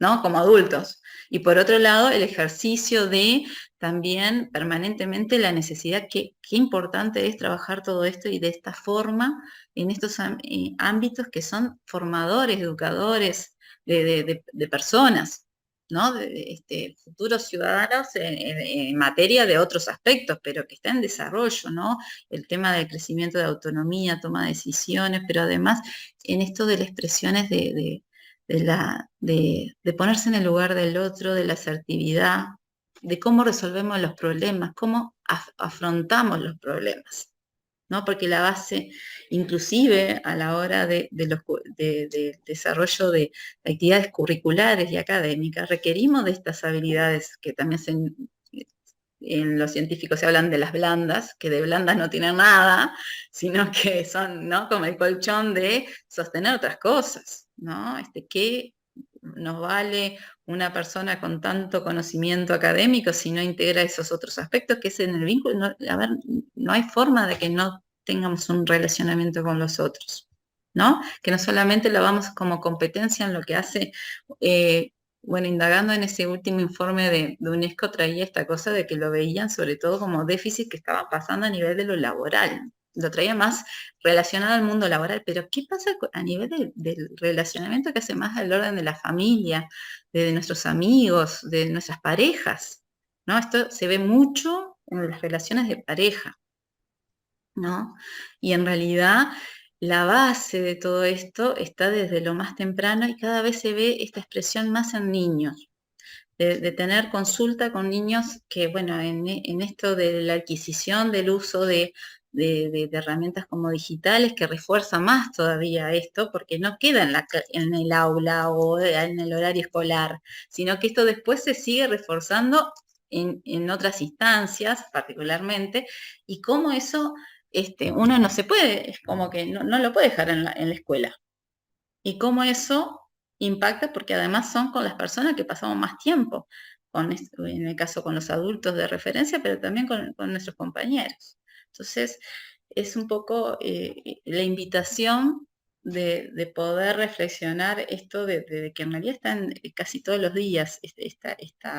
¿no? Como adultos. Y por otro lado, el ejercicio de también permanentemente la necesidad, qué importante es trabajar todo esto y de esta forma en estos ámbitos que son formadores, educadores de personas. ¿No? De futuros ciudadanos en materia de otros aspectos, pero que está en desarrollo, ¿no? El tema del crecimiento de autonomía, toma de decisiones, pero además en esto de las expresiones de ponerse en el lugar del otro, de la asertividad, de cómo resolvemos los problemas, cómo afrontamos los problemas, ¿no? Porque la base, inclusive a la hora de desarrollo de actividades curriculares y académicas, requerimos de estas habilidades que también en los científicos se hablan de las blandas, que de blandas no tienen nada, sino que son, ¿no? Como el colchón de sostener otras cosas, ¿no? ¿Qué nos vale una persona con tanto conocimiento académico si no integra esos otros aspectos que es en el vínculo? No, a ver, no hay forma de que no tengamos un relacionamiento con los otros, ¿no? Que no solamente lo vamos como competencia en lo que hace, bueno, indagando en ese último informe de UNESCO traía esta cosa de que lo veían sobre todo como déficit que estaban pasando a nivel de lo laboral. Lo traía más relacionado al mundo laboral, pero ¿qué pasa a nivel del relacionamiento que hace más al orden de la familia, de nuestros amigos, de nuestras parejas? ¿No? Esto se ve mucho en las relaciones de pareja, ¿no? Y en realidad la base de todo esto está desde lo más temprano y cada vez se ve esta expresión más en niños, de tener consulta con niños que, bueno, en esto de la adquisición del uso de herramientas como digitales, que refuerza más todavía esto, porque no queda en el aula o en el horario escolar, sino que esto después se sigue reforzando en otras instancias particularmente, y cómo eso uno no se puede, es como que no lo puede dejar en la escuela. Y cómo eso impacta, porque además son con las personas que pasamos más tiempo, en el caso con los adultos de referencia, pero también con nuestros compañeros. Entonces, es un poco la invitación de poder reflexionar esto de que en realidad están casi todos los días esta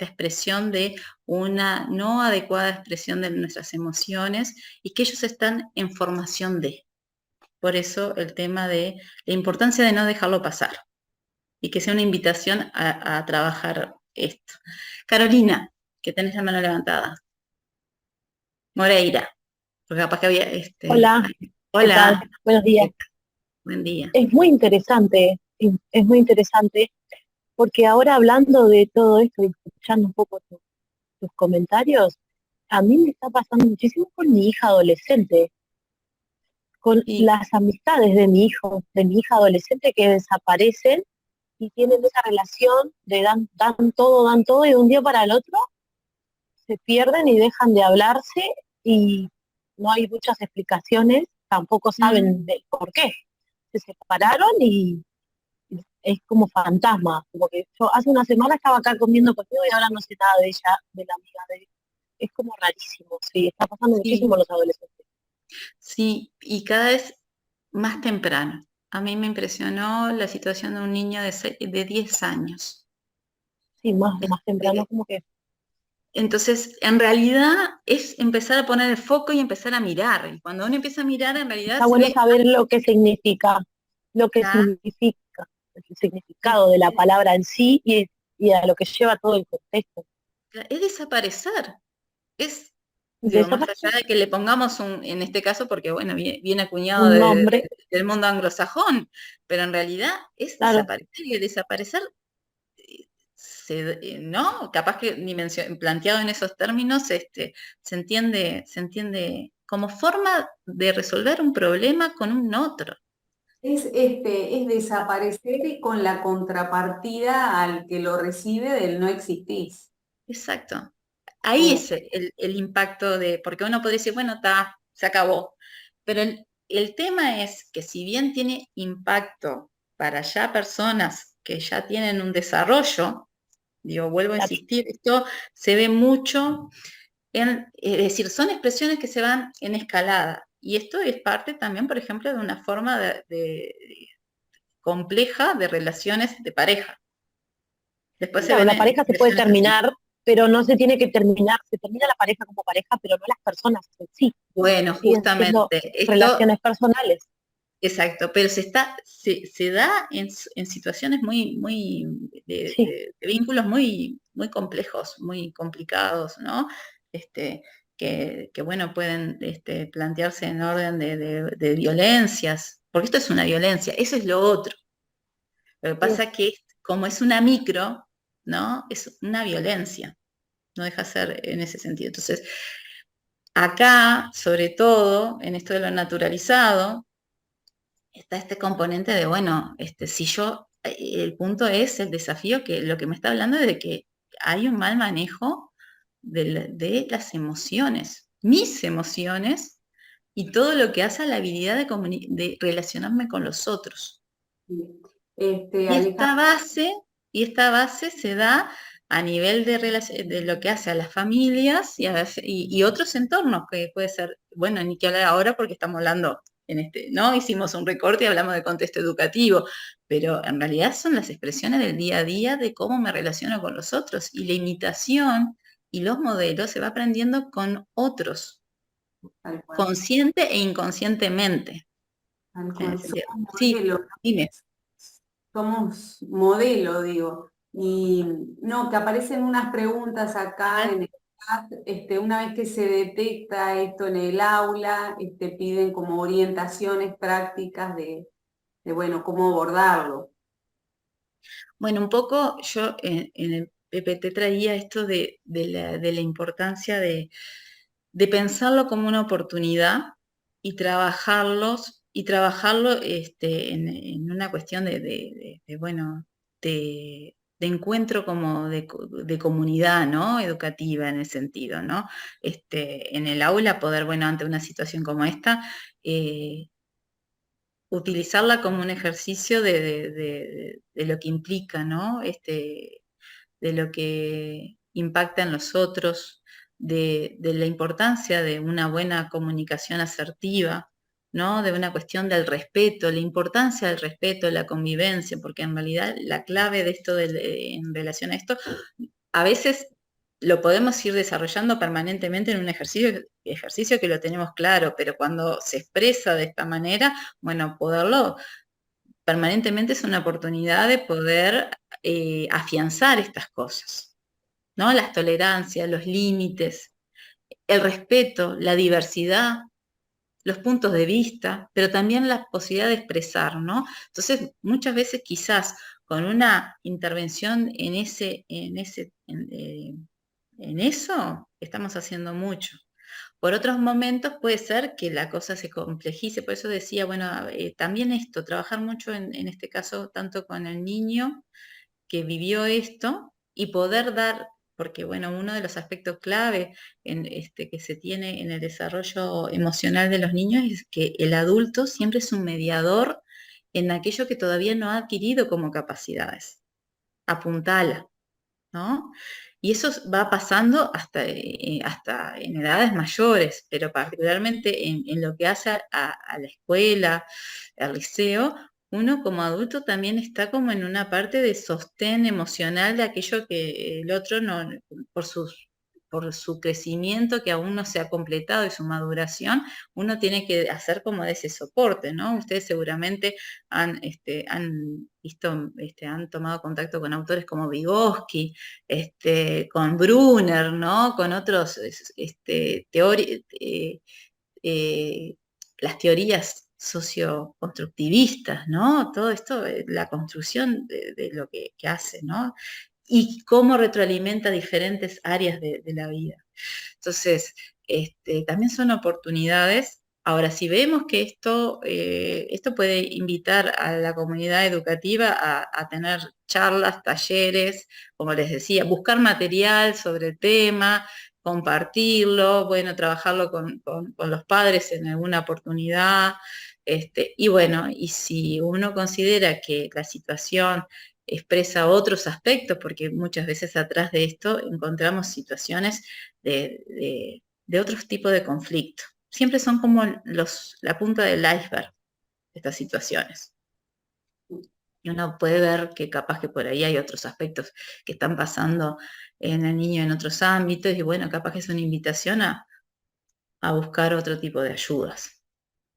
expresión de una no adecuada expresión de nuestras emociones y que ellos están en formación de. Por eso el tema de la importancia de no dejarlo pasar y que sea una invitación a trabajar esto. Carolina, que tenés la mano levantada. Moreira, porque capaz que había Hola, ¿qué Hola, tal? Buenos días. buen día. Es muy interesante, porque ahora hablando de todo esto y escuchando un poco tus comentarios, a mí me está pasando muchísimo con mi hija adolescente, con Y las amistades de mi hija adolescente que desaparecen y tienen esa relación de dan todo y de un día para el otro se pierden y dejan de hablarse y no hay muchas explicaciones, tampoco saben del por qué. Se separaron y es como fantasma, como que yo hace una semana estaba acá comiendo conmigo y ahora no sé nada de ella, de la amiga de ella. Es como rarísimo, sí, está pasando muchísimo sí, a los adolescentes. sí, y cada vez más temprano. A mí me impresionó la situación de un niño de 10 años. Sí, más temprano Este, como que Entonces, en realidad es empezar a poner el foco y empezar a mirar. Y cuando uno empieza a mirar, en realidad está se bueno ve, saber lo que ah, significa, el es, significado de la palabra en sí y a lo que lleva todo el contexto. es desaparecer. Es, digo, más Desaparece allá de que le pongamos en este caso, porque bueno, viene acuñado un nombre, del mundo anglosajón, pero en realidad es claro, desaparecer. Y el desaparecer, ¿no? Capaz que ni planteado en esos términos, se entiende como forma de resolver un problema con un otro. Es desaparecer y con la contrapartida al que lo recibe del no existís. Exacto. Ahí Como, es el impacto porque uno puede decir, bueno, está, se acabó. Pero el tema es que si bien tiene impacto para ya personas que ya tienen un desarrollo, digo, vuelvo a claro, insistir, esto se ve mucho es decir, son expresiones que se van en escalada. Y esto es parte también, por ejemplo, de una forma compleja de relaciones de pareja. Después se claro, ven la pareja se puede expresiones así. terminar, pero no se tiene que terminar, se termina la pareja como pareja, pero no las personas en sí, Bueno, siguen siendo justamente, esto, relaciones personales. exacto, pero se da en situaciones muy, Sí, de vínculos muy complejos, muy complicados, ¿no? Este, bueno, pueden plantearse en orden de violencias, porque esto es una violencia, eso es lo otro. Lo que sí, pasa es que como es una micro, ¿no? Es una violencia, no deja de ser en ese sentido. Entonces, acá, sobre todo, en esto de lo naturalizado, está este componente de, bueno, si yo, el punto es el desafío que lo que me está hablando es de que hay un mal manejo de las emociones, mis emociones y todo lo que hace a la habilidad de relacionarme con los otros. Y esta Alejandra, base, y esta base se da a nivel de lo que hace a las familias y otros entornos, que puede ser, bueno, ni que hablar ahora porque estamos hablando ¿no? Hicimos un recorte y hablamos de contexto educativo, pero en realidad son las expresiones del día a día de cómo me relaciono con los otros. Y la imitación y los modelos se va aprendiendo con otros, tal cual, consciente e inconscientemente. tal En cual, ese sentido. somos Sí, modelo, dime. somos modelo, digo. Y no, que aparecen unas preguntas acá Ah, en el una vez que se detecta esto en el aula, piden como orientaciones prácticas de bueno, cómo abordarlo. Bueno, un poco yo en el PPT traía esto de la importancia de pensarlo como una oportunidad y trabajarlo en una cuestión bueno, de encuentro como de comunidad, ¿no? Educativa en el sentido, ¿no? En el aula poder, bueno, ante una situación como esta, utilizarla como un ejercicio de lo que implica, ¿no? De lo que impacta en los otros, de la importancia de una buena comunicación asertiva, ¿no? De una cuestión del respeto, la importancia del respeto, de la convivencia, porque en realidad la clave de esto en relación a esto, a veces lo podemos ir desarrollando permanentemente en un ejercicio que lo tenemos claro, pero cuando se expresa de esta manera, bueno, poderlo permanentemente es una oportunidad de poder afianzar estas cosas, ¿no? Las tolerancias, los límites, el respeto, la diversidad, los puntos de vista, pero también la posibilidad de expresar, ¿no? Entonces, muchas veces quizás con una intervención en eso, estamos haciendo mucho. Por otros momentos puede ser que la cosa se complejice, por eso decía, bueno, también esto, trabajar mucho en este caso, tanto con el niño que vivió esto y poder dar, porque bueno, uno de los aspectos clave que se tiene en el desarrollo emocional de los niños es que el adulto siempre es un mediador en aquello que todavía no ha adquirido como capacidades. Apuntala, ¿no? Y eso va pasando hasta en edades mayores, pero particularmente en lo que hace a la escuela, al liceo, uno como adulto también está como en una parte de sostén emocional de aquello que el otro no, por su crecimiento que aún no se ha completado y su maduración, uno tiene que hacer como de ese soporte, ¿no? Ustedes seguramente han visto, han tomado contacto con autores como Vygotsky, con Brunner, ¿no? Con otros las teorías socioconstructivistas, ¿no? Todo esto, la construcción de lo que hace, ¿no? Y cómo retroalimenta diferentes áreas de la vida. Entonces, también son oportunidades. Ahora, si vemos que esto puede invitar a la comunidad educativa a tener charlas, talleres, como les decía, buscar material sobre el tema, compartirlo, bueno, trabajarlo con los padres en alguna oportunidad, y bueno, y si uno considera que la situación expresa otros aspectos, porque muchas veces atrás de esto encontramos situaciones de otros tipos de conflicto. Siempre son como la punta del iceberg de estas situaciones. Y uno puede ver que capaz que por ahí hay otros aspectos que están pasando en el niño en otros ámbitos, y bueno, capaz que es una invitación a buscar otro tipo de ayudas.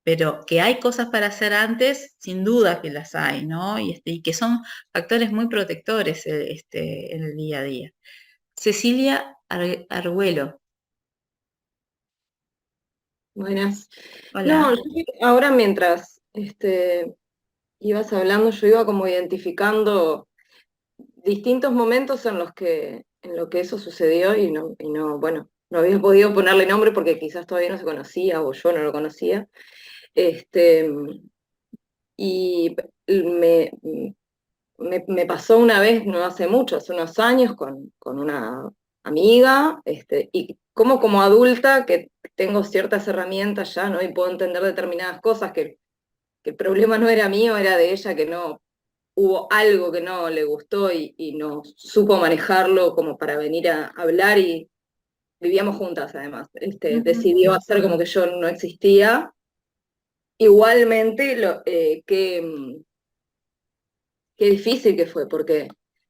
Pero que hay cosas para hacer antes, sin duda que las hay, ¿no? Y que son factores muy protectores en el día a día. Cecilia Arguello. Buenas. Hola. No, ahora mientras ibas hablando, yo iba como identificando distintos momentos en lo que eso sucedió y no, bueno, no había podido ponerle nombre porque quizás todavía no se conocía o yo no lo conocía. Y me pasó una vez, no hace mucho, hace unos años, con una amiga, y como adulta que tengo ciertas herramientas ya, ¿no? Y puedo entender determinadas cosas, que el problema no era mío, era de ella, que no hubo algo que no le gustó y no supo manejarlo como para venir a hablar, y vivíamos juntas además. Decidió hacer como que yo no existía. Igualmente, qué difícil que fue, porque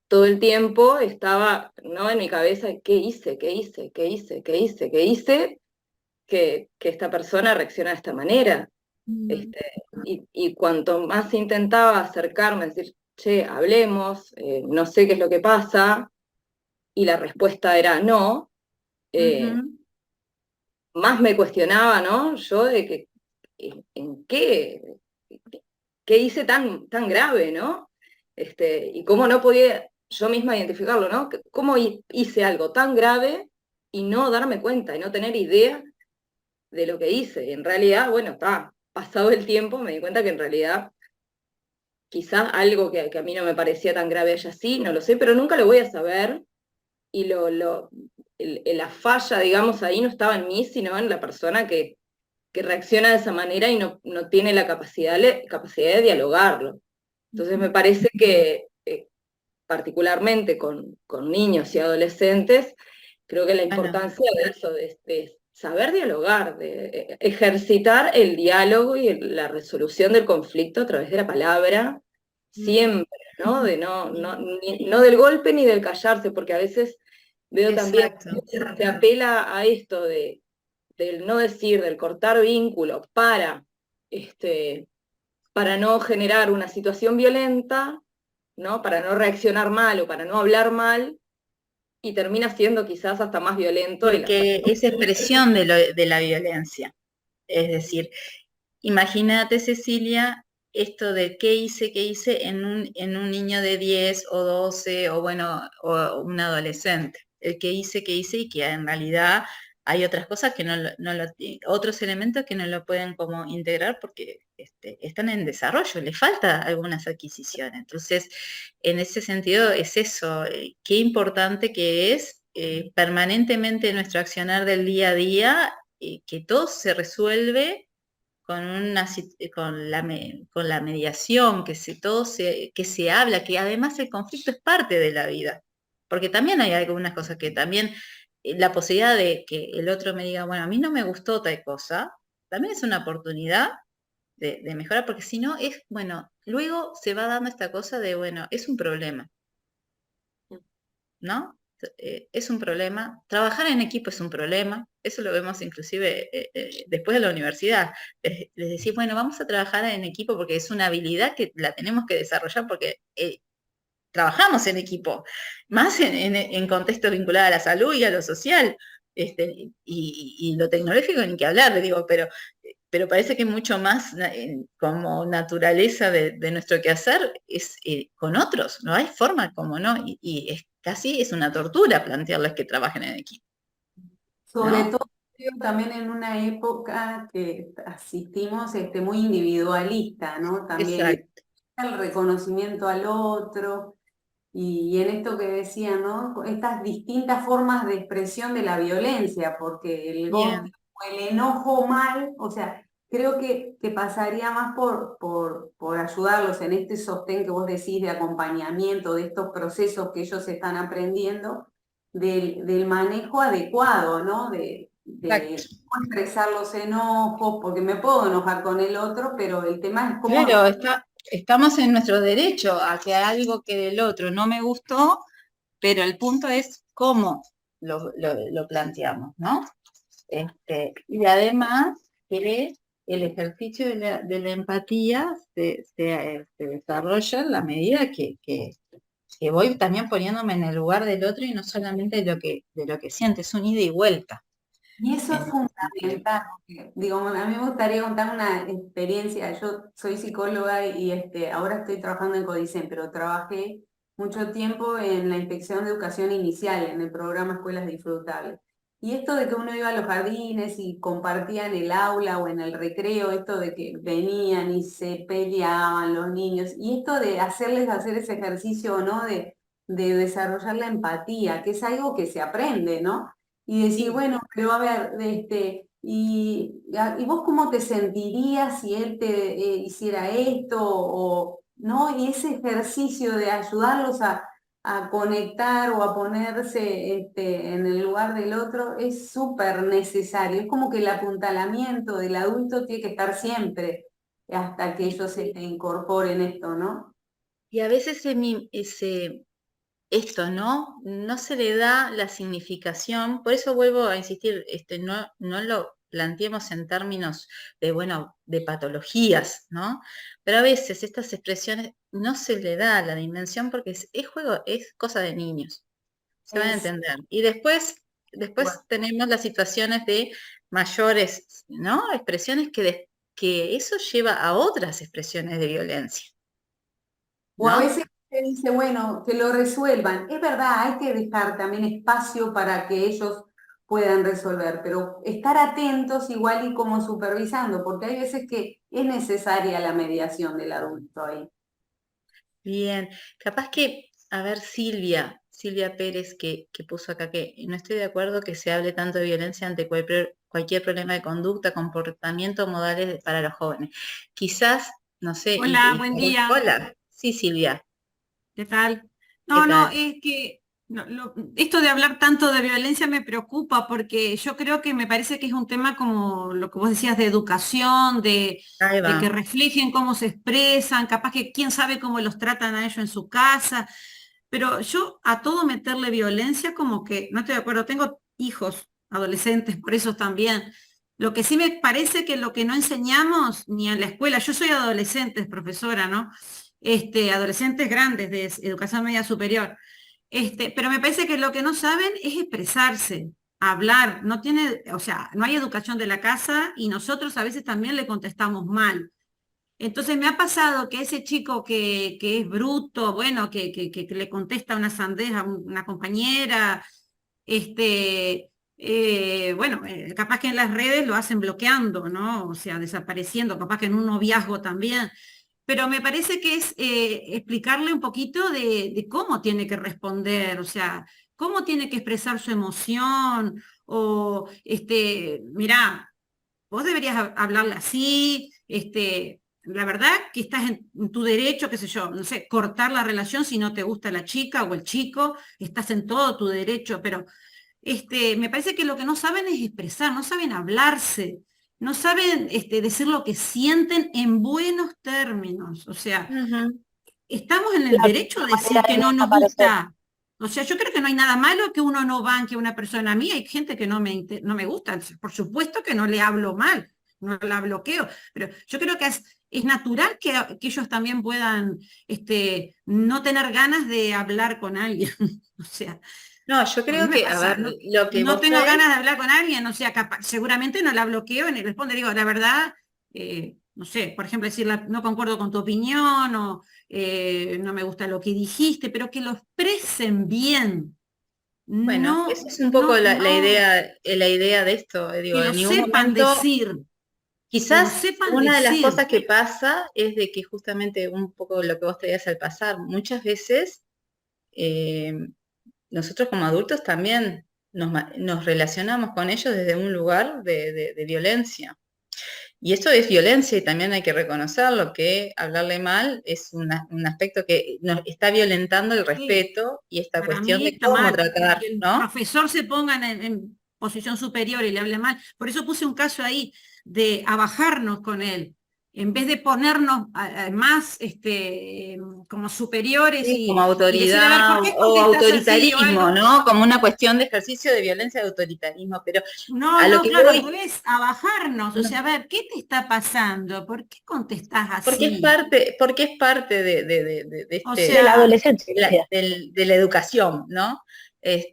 todo el tiempo estaba, ¿no?, en mi cabeza, ¿qué hice? ¿Qué hice? ¿Qué hice? ¿Qué hice? ¿Qué hice? Que esta persona reacciona de esta manera. Y cuanto más intentaba acercarme, decir, che, hablemos, no sé qué es lo que pasa, y la respuesta era no, Ujú. más me cuestionaba, ¿no? Yo de que, en qué hice tan grave, ¿no? Y cómo no podía yo misma identificarlo, ¿no? Cómo hice algo tan grave y no darme cuenta, y no tener idea de lo que hice. Y en realidad, bueno, está, pasado el tiempo, me di cuenta que en realidad quizás algo que a mí no me parecía tan grave haya sí, no lo sé, pero nunca lo voy a saber, y la falla, digamos, ahí no estaba en mí, sino en la persona que reacciona de esa manera y no tiene la capacidad de dialogarlo. Entonces me parece que, particularmente con niños y adolescentes, creo que la Bueno, importancia de eso, de saber dialogar, de ejercitar el diálogo y la resolución del conflicto a través de la palabra, siempre, ¿no? De no del golpe ni del callarse, porque a veces veo también exacto. que se apela a esto del no decir, del cortar vínculo para no generar una situación violenta, ¿no? Para no reaccionar mal o para no hablar mal, y termina siendo quizás hasta más violento y Porque es expresión de la violencia. Es decir, imagínate, Cecilia, esto de qué hice en un niño de 10 o 12 o bueno, o un adolescente. El qué hice y que en realidad hay otras cosas que otros elementos que no lo pueden como integrar porque están en desarrollo, le falta algunas adquisiciones. Entonces, en ese sentido es eso, qué importante que es permanentemente nuestro accionar del día a día, que todo se resuelve con la mediación, que se habla, que además el conflicto es parte de la vida, porque también hay algunas cosas que también, la posibilidad de que el otro me diga, bueno, a mí no me gustó tal cosa, también es una oportunidad de mejorar, porque si no es, bueno, luego se va dando esta cosa de, bueno, es un problema, ¿no? Es un problema. Trabajar en equipo es un problema. Eso lo vemos inclusive después de la universidad. Les decís, bueno, vamos a trabajar en equipo porque es una habilidad que la tenemos que desarrollar porque trabajamos en equipo, más en contexto vinculado a la salud y a lo social. Y lo tecnológico ni que hablar, le digo, pero parece que mucho más como naturaleza de nuestro quehacer es con otros, no hay forma como no, y casi es una tortura plantearles que trabajen en equipo, Sobre ¿no? todo creo, también en una época que asistimos muy individualista, ¿no? También Exacto, el reconocimiento al otro y en esto que decía, ¿no? Estas distintas formas de expresión de la violencia, porque el ghosting bien, o el enojo mal, o sea, creo que pasaría más por ayudarlos en este sostén que vos decís de acompañamiento de estos procesos que ellos están aprendiendo, del manejo adecuado, ¿no? De exacto. cómo expresar los enojos, porque me puedo enojar con el otro, pero el tema es cómo Claro, estamos en nuestro derecho a que algo que del otro no me gustó, pero el punto es cómo lo planteamos, ¿no? Y además que el ejercicio de la empatía se desarrolla en la medida que voy también poniéndome en el lugar del otro y no solamente de lo que siente, es un ida y vuelta. Y eso En es ese sentido. fundamental, porque, digo, a mí me gustaría contar una experiencia. Yo soy psicóloga y ahora estoy trabajando en Codicen, pero trabajé mucho tiempo en la inspección de educación inicial, en el programa Escuelas Disfrutables. Y esto de que uno iba a los jardines y compartía en el aula o en el recreo, esto de que venían y se peleaban los niños, y esto de hacerles hacer ese ejercicio, ¿no? De desarrollar la empatía, que es algo que se aprende, ¿no? Y decir, Sí. bueno, pero a ver, ¿y vos cómo te sentirías si él te hiciera esto? O, ¿no? Y ese ejercicio de ayudarlos a conectar o a ponerse en el lugar del otro es súper necesario. Es como que el apuntalamiento del adulto tiene que estar siempre hasta que ellos se incorporen esto, ¿no? Y a veces esto, ¿no? No se le da la significación, por eso vuelvo a insistir, no lo planteemos en términos de, bueno, de patologías, ¿no? Pero a veces estas expresiones no se le da la dimensión porque es juego, es cosa de niños, se van a Es, entender. Y después después Bueno. tenemos las situaciones de mayores, ¿no? Expresiones que eso lleva a otras expresiones de violencia, O a ¿no? veces se dice, bueno, que lo resuelvan. Es verdad, hay que dejar también espacio para que ellos puedan resolver, pero estar atentos igual y como supervisando, porque hay veces que es necesaria la mediación del adulto ahí. Bien, capaz que, a ver, Silvia Pérez, que puso acá que no estoy de acuerdo que se hable tanto de violencia ante cualquier problema de conducta, comportamiento, modales para los jóvenes. Quizás, no sé, Hola, buen día. hola, sí, Silvia, ¿Qué tal? ¿qué No, tal? es que esto de hablar tanto de violencia me preocupa porque yo creo que me parece que es un tema como lo que vos decías de educación, Ahí de que va. reflejen cómo se expresan, capaz que quién sabe cómo los tratan a ellos en su casa, pero yo a todo meterle violencia como que no estoy de acuerdo. Tengo hijos adolescentes, por eso también. Lo que sí me parece que lo que no enseñamos ni en la escuela, yo soy adolescente, profesora, ¿no? Adolescentes grandes de educación media superior. Pero me parece que lo que no saben es expresarse, hablar, no tiene, o sea, no hay educación de la casa y nosotros a veces también le contestamos mal. Entonces me ha pasado que ese chico que es bruto, bueno, que le contesta una sandez a una compañera, capaz que en las redes lo hacen bloqueando, ¿no? O sea, desapareciendo, capaz que en un noviazgo también. Pero me parece que es explicarle un poquito de cómo tiene que responder, o sea, cómo tiene que expresar su emoción, o, mirá, vos deberías hablarle así, la verdad que estás en tu derecho, qué sé yo, no sé, cortar la relación si no te gusta la chica o el chico, estás en todo tu derecho, pero me parece que lo que no saben es expresar, no saben hablarse, no saben decir lo que sienten en buenos términos. O sea, Ujú. estamos en el La derecho de decir manera que de no nos desaparecer. gusta. O sea, yo creo que no hay nada malo que uno no banque a una persona a mí. Hay gente que no me gusta. Por supuesto que no le hablo mal, no la bloqueo, pero yo creo que es natural que ellos también puedan no tener ganas de hablar con alguien. O sea, No, yo a mí creo me que, a pasa, ver, no, lo que no vos tengo traes, ganas de hablar con alguien, o sea, seguramente no la bloqueo y le responde, digo, la verdad, no sé, por ejemplo, decir, no concuerdo con tu opinión o no me gusta lo que dijiste, pero que lo expresen bien, bueno, esa no, es un poco no, no, la idea de esto, digo, que lo en ningún sepan momento. decir, que lo Quizás sepan una de las decir. cosas que pasa es de que justamente un poco lo que vos traías al pasar, muchas veces eh, nosotros como adultos también nos relacionamos con ellos desde un lugar de violencia. Y esto es violencia y también hay que reconocerlo, que hablarle mal es un aspecto que nos está violentando el Sí, respeto y esta para cuestión mí de está cómo mal tratar, que el ¿no? profesor se ponga en posición superior y le hable mal. Por eso puse un caso ahí de abajarnos con él, en vez de ponernos más como superiores Sí, como y decir, a ver, autoridad ¿por qué o contestás así o autoritarismo, algo? ¿no? Como una cuestión de ejercicio de viencia de autoritarismo, pero No, a lo no, que claro, al voy, revés, a bajarnos. O no, sea, a ver, ¿qué te está pasando? ¿Por qué contestás así? porque es parte O De la sea, adolescencia. de la educación, ¿no?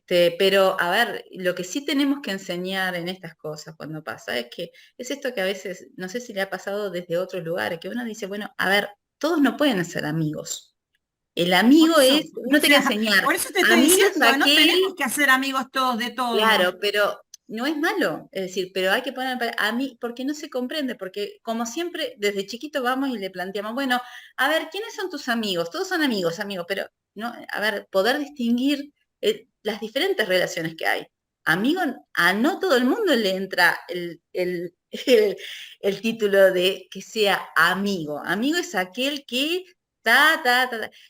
Pero, a ver, lo que sí tenemos que enseñar en estas cosas cuando pasa es que es esto que a veces, no sé si le ha pasado desde otros lugares, que uno dice, bueno, a ver, todos no pueden ser amigos. El por amigo eso, es, o uno tiene que sea, enseñar, por eso te estoy amigo es diciendo, no aquel. tenemos que hacer amigos todos de todos. Claro, pero no es malo, es decir, pero hay que poner a mí, porque no se comprende, porque como siempre, desde chiquito vamos y le planteamos, bueno, a ver, ¿quiénes son tus amigos? Todos son amigos, amigos, pero no, a ver, poder distinguir las diferentes relaciones que hay. Amigo, a no todo el mundo le entra el título de que sea amigo. Amigo es aquel que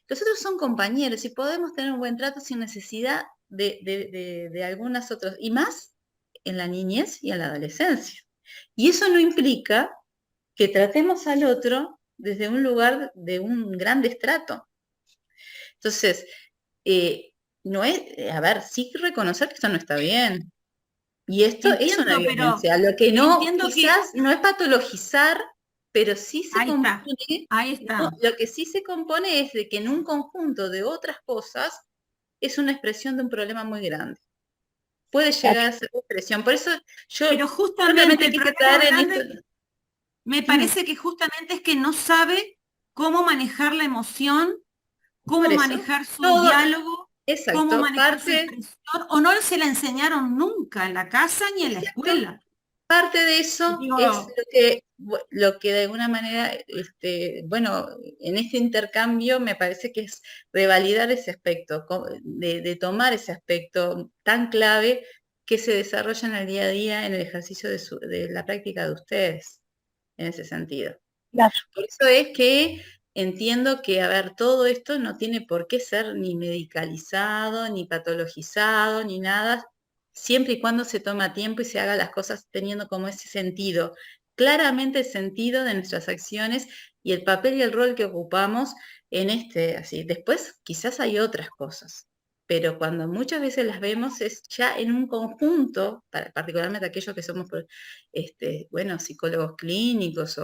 Los otros son compañeros y podemos tener un buen trato sin necesidad de algunas otras, y más en la niñez y en la adolescencia. Y eso no implica que tratemos al otro desde un lugar de un gran destrato. Entonces, no es, a ver, sí reconocer que esto no está bien. Y esto es una Entiendo, pero violencia. Lo que no, entiendo que quizás no es patologizar, pero sí se ahí está, compone, ahí ¿no? está. Lo que sí se compone es de que en un conjunto de otras cosas es una expresión de un problema muy grande. puede llegar a ser depresión. Por eso yo Pero justamente simplemente el quise problema traer en grande esto. me parece que justamente es que no sabe cómo manejar la emoción, cómo Por eso, manejar su todo, diálogo, cómo exacto, manejar su expresión, o no se la enseñaron nunca en la casa ni en la exacto, escuela. parte de eso es Digo, lo que de alguna manera, bueno, en este intercambio me parece que es revalidar ese aspecto, de tomar ese aspecto tan clave que se desarrolla en el día a día en el ejercicio de la práctica de ustedes, en ese sentido. Claro. Por eso es que entiendo que, a ver, todo esto no tiene por qué ser ni medicalizado, ni patologizado, ni nada, siempre y cuando se toma tiempo y se haga las cosas teniendo como ese sentido, claramente el sentido de nuestras acciones y el papel y el rol que ocupamos en así. Después quizás hay otras cosas, pero cuando muchas veces las vemos es ya en un conjunto, particularmente aquellos que somos, bueno, psicólogos clínicos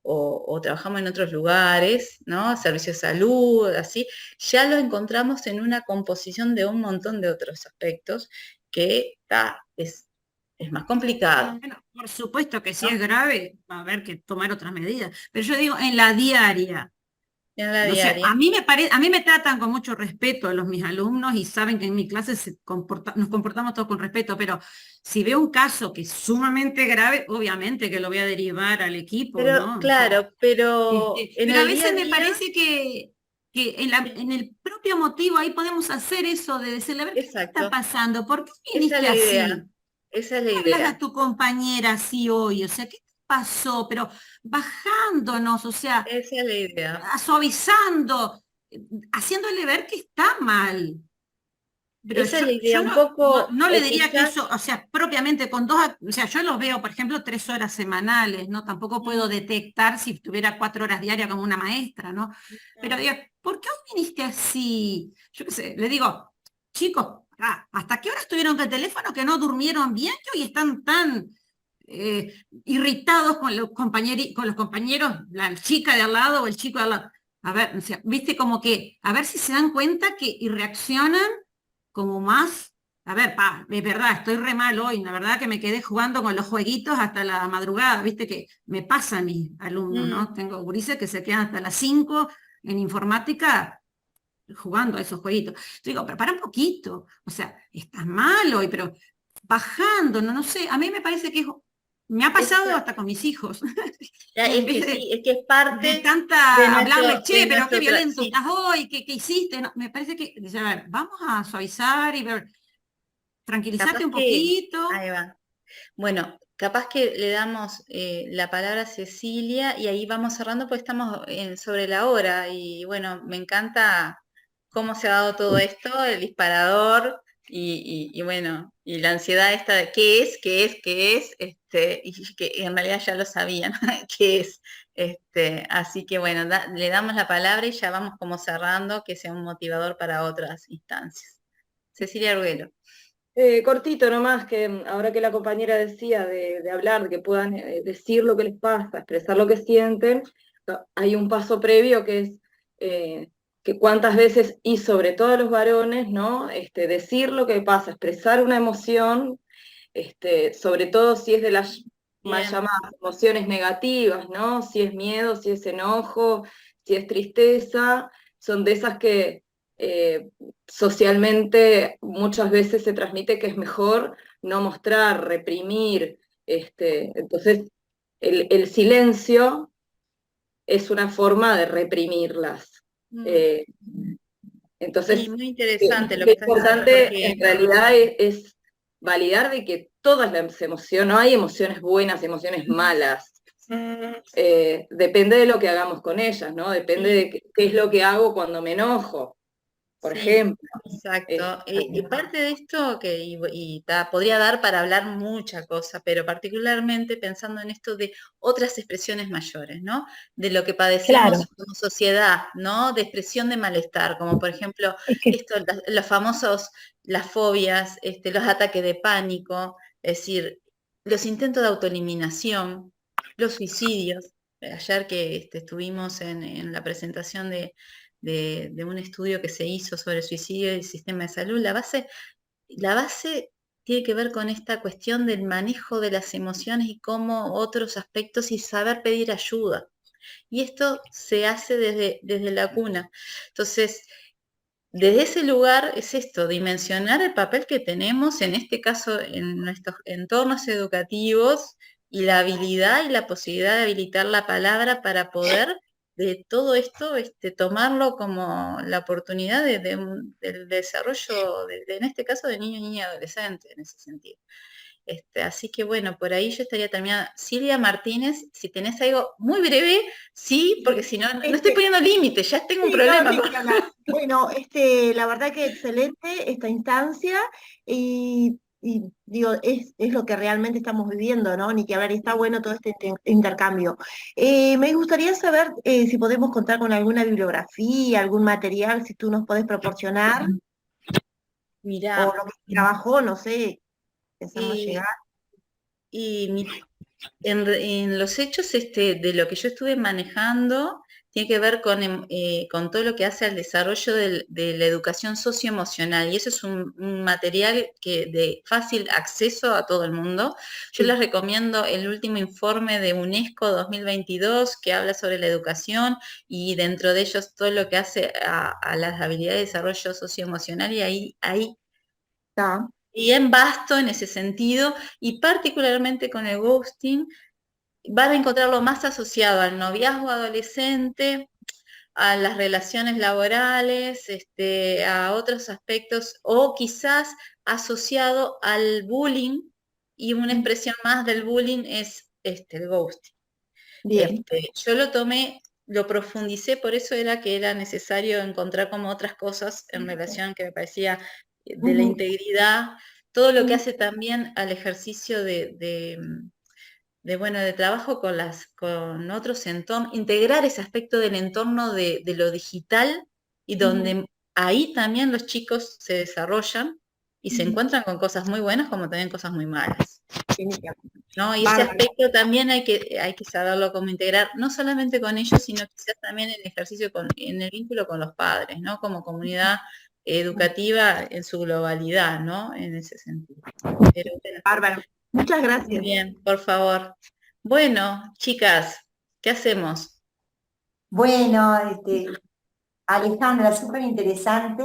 o trabajamos en otros lugares, ¿no? Servicios de salud, así, ya lo encontramos en una composición de un montón de otros aspectos que es más complicado, bueno, por supuesto que si ¿no? es grave, va a haber que tomar otras medidas. Pero yo digo, en la diaria, En la no sé, diaria. a mí me tratan con mucho respeto mis alumnos y saben que en mi clase nos comportamos todos con respeto, pero si veo un caso que es sumamente grave, obviamente que lo voy a derivar al equipo, Pero, ¿no? O sea, claro, pero en pero a el día a veces me día, parece que en el propio motivo ahí podemos hacer eso de decirle, a ver, ¿qué te está exacto, pasando? ¿Por qué esa es viniste la idea, así? esa es la ¿Qué hablas a idea, tu compañera así hoy? O sea, ¿qué te pasó? Pero bajándonos, o sea, esa es la idea, suavizando, haciéndole ver que está mal. Pero esa es la idea, yo un poco, no le diría que quizás, eso, o sea, propiamente con o sea, yo los veo, por ejemplo, 3 horas semanales, ¿no? Tampoco puedo detectar si tuviera 4 horas diarias como una maestra, ¿no? Pero digo, ¿por qué hoy viniste así? Yo qué sé, le digo, chicos, ¿hasta qué hora estuvieron con el teléfono que no durmieron bien que hoy están tan irritados con los compañeros, la chica de al lado o el chico de al lado? A ver, o sea, viste como que, a ver si se dan cuenta que y reaccionan como más, a ver, es verdad, estoy re mal hoy, la verdad que me quedé jugando con los jueguitos hasta la madrugada, viste que me pasa a mis alumnos, ¿no? Tengo gurises que se quedan hasta las 5 en informática jugando a esos jueguitos. Yo digo, pero para un poquito, o sea, estás mal hoy, pero bajando, no sé, a mí me parece que me ha pasado esa- hasta con mis hijos, que en es vez que sí, es que es parte de tanta hablarle, che, de pero qué nuestro, violento sí, estás hoy, qué hiciste, no, me parece que, dice, a ver, vamos a suavizar y ver, tranquilizarte capaz un que, poquito. ahí va. Bueno, capaz que le damos la palabra a Cecilia y ahí vamos cerrando porque estamos sobre la hora y bueno, me encanta cómo se ha dado todo esto, el disparador y bueno, y la ansiedad esta de qué es, y que en realidad ya lo sabían, qué es. Así que bueno, le damos la palabra y ya vamos como cerrando, que sea un motivador para otras instancias. Cecilia Arguello. Cortito nomás, que ahora que la compañera decía de hablar, de que puedan decir lo que les pasa, expresar lo que sienten, hay un paso previo que es que cuántas veces, y sobre todo a los varones, ¿no? Decir lo que pasa, expresar una emoción, sobre todo si es de las más Bien. llamadas emociones negativas, ¿no? Si es miedo, si es enojo, si es tristeza, son de esas que socialmente muchas veces se transmite que es mejor no mostrar, reprimir, entonces el silencio es una forma de reprimirlas. Eh, Sí, entonces, muy qué interesante lo que estás diciendo, importante porque en realidad es validar de que todas las emociones, no hay emociones buenas, emociones malas. Depende de lo que hagamos con ellas, ¿no? Depende de qué es lo que hago cuando me enojo, por sí, ejemplo. exacto. Y parte de esto podría dar para hablar mucha cosa, pero particularmente pensando en esto de otras expresiones mayores, ¿no? De lo que padecemos Claro, como sociedad, ¿no? De expresión de malestar, como por ejemplo es que los famosos, las fobias, los ataques de pánico, es decir, los intentos de autoeliminación, los suicidios. Ayer que estuvimos en la presentación de un estudio que se hizo sobre el suicidio y el sistema de salud, la base tiene que ver con esta cuestión del manejo de las emociones y cómo otros aspectos y saber pedir ayuda. Y esto se hace desde la cuna. Entonces, desde ese lugar es esto, dimensionar el papel que tenemos, en este caso, en nuestros entornos educativos, y la habilidad y la posibilidad de habilitar la palabra para poder de todo esto tomarlo como la oportunidad del desarrollo, en este caso, de niño, niña y adolescente, en ese sentido. Así que bueno, por ahí yo estaría terminada. Silvia Martínez, si tenés algo muy breve, sí, porque si no, no estoy poniendo límites, ya tengo un problema. Bueno, la verdad que excelente esta instancia y digo, es lo que realmente estamos viviendo, ¿no? Ni que hablar, está bueno todo este intercambio. Me gustaría saber si podemos contar con alguna bibliografía, algún material, si tú nos podés proporcionar, Mirá, o lo que trabajó, no sé, pensamos y, llegar. en los hechos de lo que yo estuve manejando, tiene que ver con todo lo que hace al desarrollo de la educación socioemocional, y eso es un material de fácil acceso a todo el mundo. Yo les recomiendo el último informe de UNESCO 2022 que habla sobre la educación, y dentro de ellos todo lo que hace a las habilidades de desarrollo socioemocional, y ahí Está. bien vasto en ese sentido, y particularmente con el ghosting van a encontrarlo más asociado al noviazgo adolescente, a las relaciones laborales, a otros aspectos, o quizás asociado al bullying, y una expresión más del bullying es el ghosting. Bien. Yo lo tomé, lo profundicé, por eso era que era necesario encontrar como otras cosas en relación que me parecía de la integridad, todo lo que hace también al ejercicio de trabajo con otros entornos, integrar ese aspecto del entorno de lo digital, y donde ahí también los chicos se desarrollan y se encuentran con cosas muy buenas como también cosas muy malas. ¿No? Y ese aspecto también hay que saberlo cómo integrar, no solamente con ellos, sino quizás también en el ejercicio, en el vínculo con los padres, ¿no? Como comunidad educativa en su globalidad, ¿no? En ese sentido. Pero, Bárbaro. Muchas gracias. Muy bien, por favor. Bueno, chicas, ¿qué hacemos? Bueno, Alejandra, súper interesante,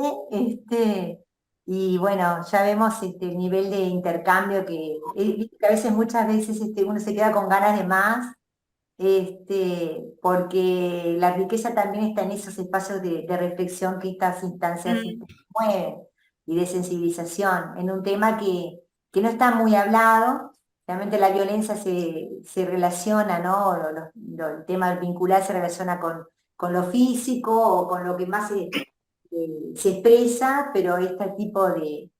y bueno, ya vemos el nivel de intercambio viste que a veces, muchas veces, uno se queda con ganas de más, porque la riqueza también está en esos espacios de reflexión que estas instancias mueven, y de sensibilización, en un tema que no está muy hablado. Realmente la violencia se relaciona, ¿no? El tema vincular se relaciona con lo físico o con lo que más se expresa, pero este tipo de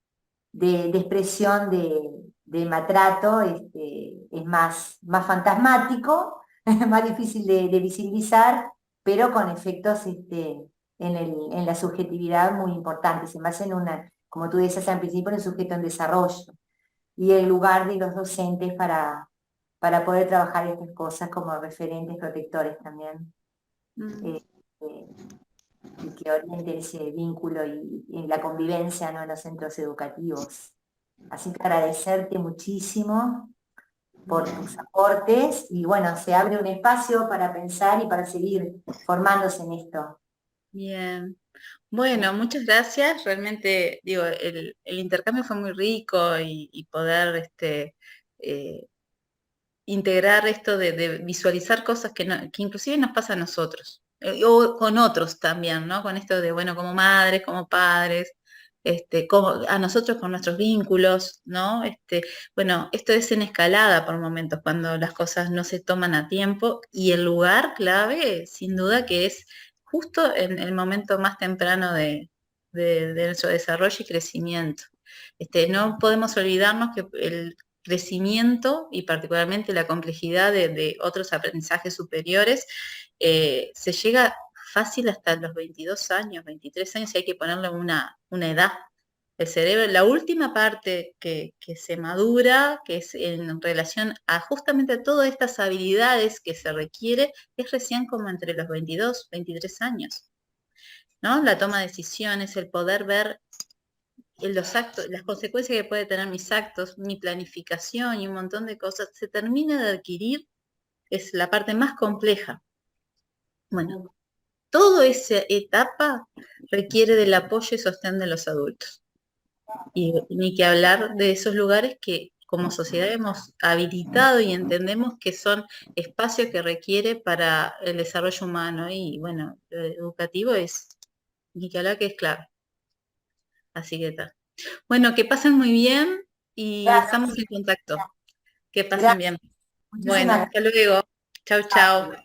expresión de maltrato es más fantasmático, más difícil de visibilizar, pero con efectos en la subjetividad muy importantes, se basa en como tú decías al principio, en el sujeto en desarrollo, y el lugar de los docentes para poder trabajar estas cosas como referentes protectores también. Y que orienten ese vínculo y la convivencia, ¿no?, en los centros educativos. Así que agradecerte muchísimo por tus aportes, y bueno, se abre un espacio para pensar y para seguir formándose en esto. Bien. Bueno, muchas gracias. Realmente, digo, el intercambio fue muy rico, y poder integrar esto de visualizar cosas que inclusive nos pasa a nosotros, o con otros también, ¿no? Con esto de, bueno, como madres, como padres, como a nosotros con nuestros vínculos, ¿no? Bueno, esto es en escalada por momentos, cuando las cosas no se toman a tiempo, y el lugar clave, sin duda, que es justo en el momento más temprano de nuestro desarrollo y crecimiento. No podemos olvidarnos que el crecimiento, y particularmente la complejidad de otros aprendizajes superiores, se llega fácil hasta los 22 años, 23 años, y hay que ponerle una edad. El cerebro, la última parte que se madura, que es en relación a justamente todas estas habilidades que se requiere, es recién como entre los 22, 23 años, ¿no? La toma de decisiones, el poder ver los actos, las consecuencias que puede tener mis actos, mi planificación y un montón de cosas, se termina de adquirir, es la parte más compleja. Bueno, toda esa etapa requiere del apoyo y sostén de los adultos. Y ni que hablar de esos lugares que como sociedad hemos habilitado y entendemos que son espacios que requiere para el desarrollo humano, y bueno, lo educativo es, ni que hablar, que es clave. Así que tal. Bueno, que pasen muy bien y Gracias. estamos en contacto. Que pasen Gracias. bien. Muchísimas Bueno, hasta luego. Chau, chau.